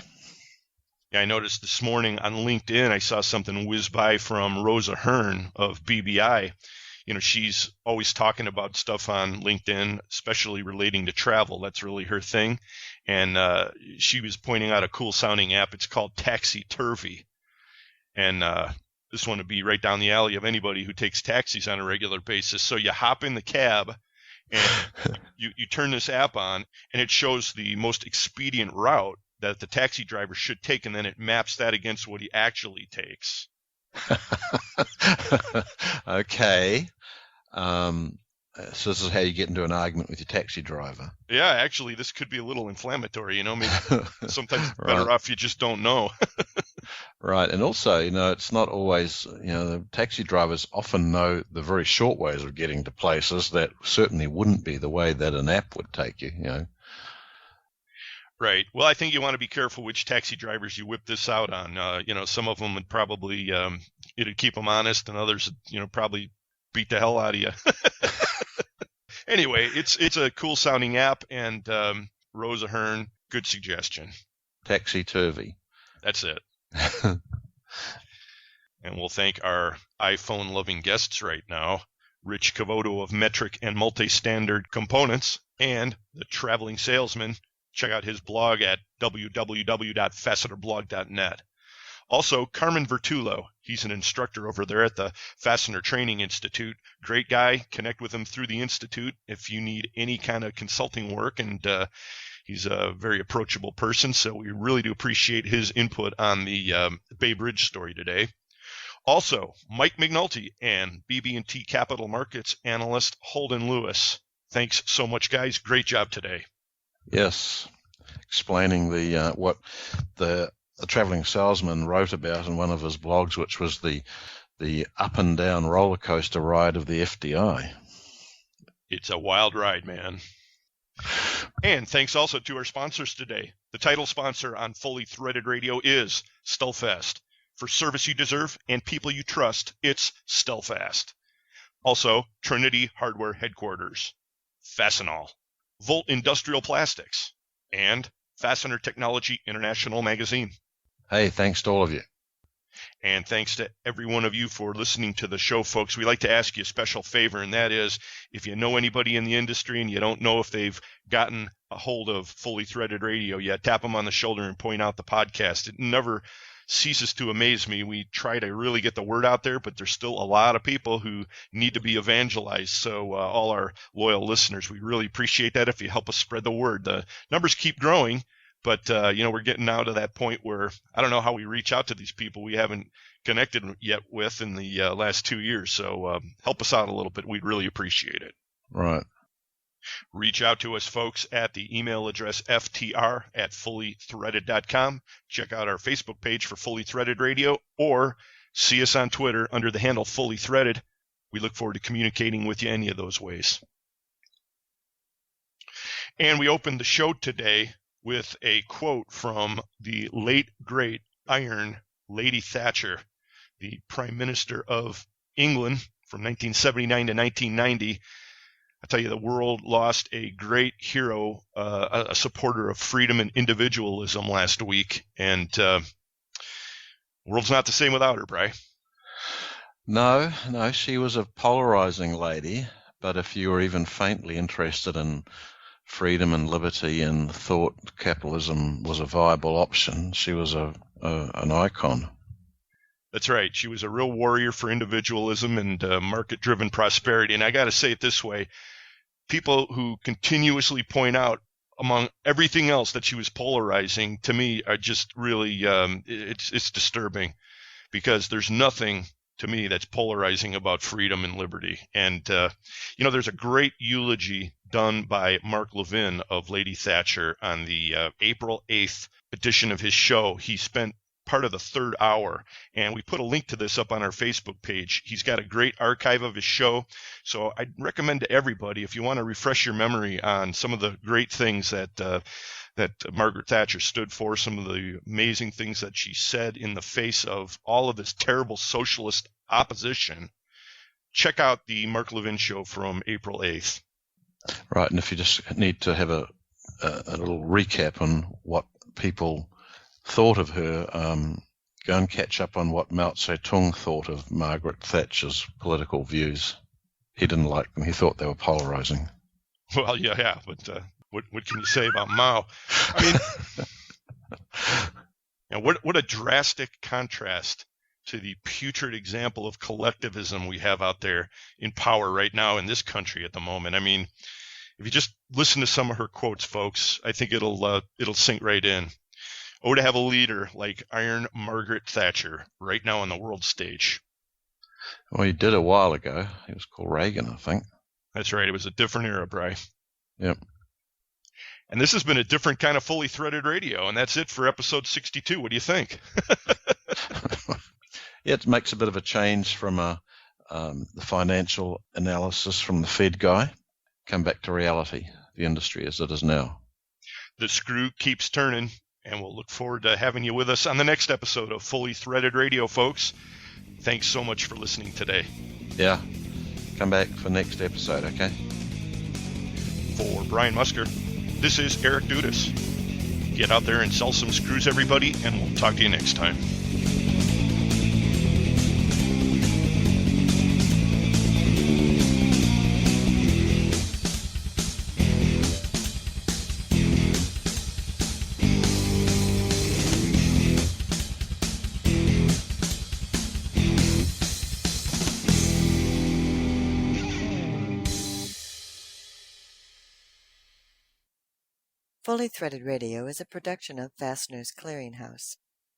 Yeah, I noticed this morning on LinkedIn, I saw something whiz by from Rosa Hearn of BBI. She's always talking about stuff on LinkedIn, especially relating to travel. That's really her thing. And she was pointing out a cool sounding app. It's called Taxi Turvy. And this one would be right down the alley of anybody who takes taxis on a regular basis. So you hop in the cab and you turn this app on, and it shows the most expedient route that the taxi driver should take, and then it maps that against what he actually takes. Okay. So this is how you get into an argument with your taxi driver. Yeah, actually, this could be a little inflammatory. Maybe sometimes it's better Right. off you just don't know. Right, and also, it's not always, the taxi drivers often know the very short ways of getting to places that certainly wouldn't be the way that an app would take you, Right. Well, I think you want to be careful which taxi drivers you whip this out on. Some of them would probably it'd keep them honest, and others, probably beat the hell out of you. Anyway, it's a cool sounding app, and Rose Ahern, good suggestion. Taxi turvy. That's it. And we'll thank our iPhone-loving guests right now, Rich Cavoto of Metric and Multi-Standard Components, and the Traveling Salesman. Check out his blog at www.fastenerblog.net. Also, Carmen Vertullo. He's an instructor over there at the Fastener Training Institute. Great guy. Connect with him through the Institute if you need any kind of consulting work, and he's a very approachable person, so we really do appreciate his input on the Bay Bridge story today. Also, Mike McNulty and BB&T Capital Markets analyst Holden Lewis. Thanks so much, guys. Great job today. Yes, explaining what the traveling salesman wrote about in one of his blogs, which was the up and down roller coaster ride of the FDI. It's a wild ride, man. And thanks also to our sponsors today. The title sponsor on Fully Threaded Radio is Stelfast. For service you deserve and people you trust, it's Stelfast. Also, Trinity Hardware Headquarters, Fastenal, Volt Industrial Plastics, and Fastener Technology International Magazine. Hey, thanks to all of you. And thanks to every one of you for listening to the show, folks. We'd like to ask you a special favor, and that is if you know anybody in the industry and you don't know if they've gotten a hold of Fully Threaded Radio yet, tap them on the shoulder and point out the podcast. It never ceases to amaze me. We try to really get the word out there, but there's still a lot of people who need to be evangelized. So all our loyal listeners, we really appreciate that if you help us spread the word. The numbers keep growing, but we're getting now to that point where I don't know how we reach out to these people we haven't connected yet with in the last 2 years. So help us out a little bit. We'd really appreciate it. Right. Reach out to us, folks, at the email address ftr@fullythreaded.com. Check out our Facebook page for Fully Threaded Radio, or see us on Twitter under the handle Fully Threaded. We look forward to communicating with you any of those ways. And we opened the show today with a quote from the late, great Iron Lady Thatcher, the Prime Minister of England from 1979 to 1990. I tell you, the world lost a great hero, a supporter of freedom and individualism last week, and the world's not the same without her, Bri. No, she was a polarizing lady, but if you were even faintly interested in freedom and liberty and thought capitalism was a viable option, she was an icon. That's right. She was a real warrior for individualism and market-driven prosperity. And I got to say it this way. People who continuously point out, among everything else, that she was polarizing, to me, are just really, it's disturbing, because there's nothing, to me, that's polarizing about freedom and liberty. And, there's a great eulogy done by Mark Levin of Lady Thatcher on the April 8th edition of his show. He spent part of the third hour, and we put a link to this up on our Facebook page. He's got a great archive of his show, so I'd recommend to everybody, if you want to refresh your memory on some of the great things that Margaret Thatcher stood for, some of the amazing things that she said in the face of all of this terrible socialist opposition, check out the Mark Levin show from April 8th. Right, and if you just need to have a little recap on what people thought of her, go and catch up on what Mao Zedong thought of Margaret Thatcher's political views. He didn't like them. He thought they were polarizing. Well, yeah, but what can you say about Mao? I mean, what a drastic contrast to the putrid example of collectivism we have out there in power right now in this country at the moment. I mean, if you just listen to some of her quotes, folks, I think it'll sink right in. Oh, to have a leader like Iron Margaret Thatcher right now on the world stage. Well, he did a while ago. He was called Reagan, I think. That's right. It was a different era, Bri. Yep. And this has been a different kind of fully threaded radio, and that's it for episode 62. What do you think? It makes a bit of a change from the financial analysis from the Fed guy. Come back to reality, the industry as it is now. The screw keeps turning, and we'll look forward to having you with us on the next episode of Fully Threaded Radio, folks. Thanks so much for listening today. Yeah. Come back for next episode, okay? For Brian Musker, this is Eric Dudas. Get out there and sell some screws, everybody, and we'll talk to you next time. Fully Threaded Radio is a production of Fastener's Clearinghouse.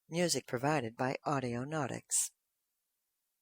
Music provided by Audionautics.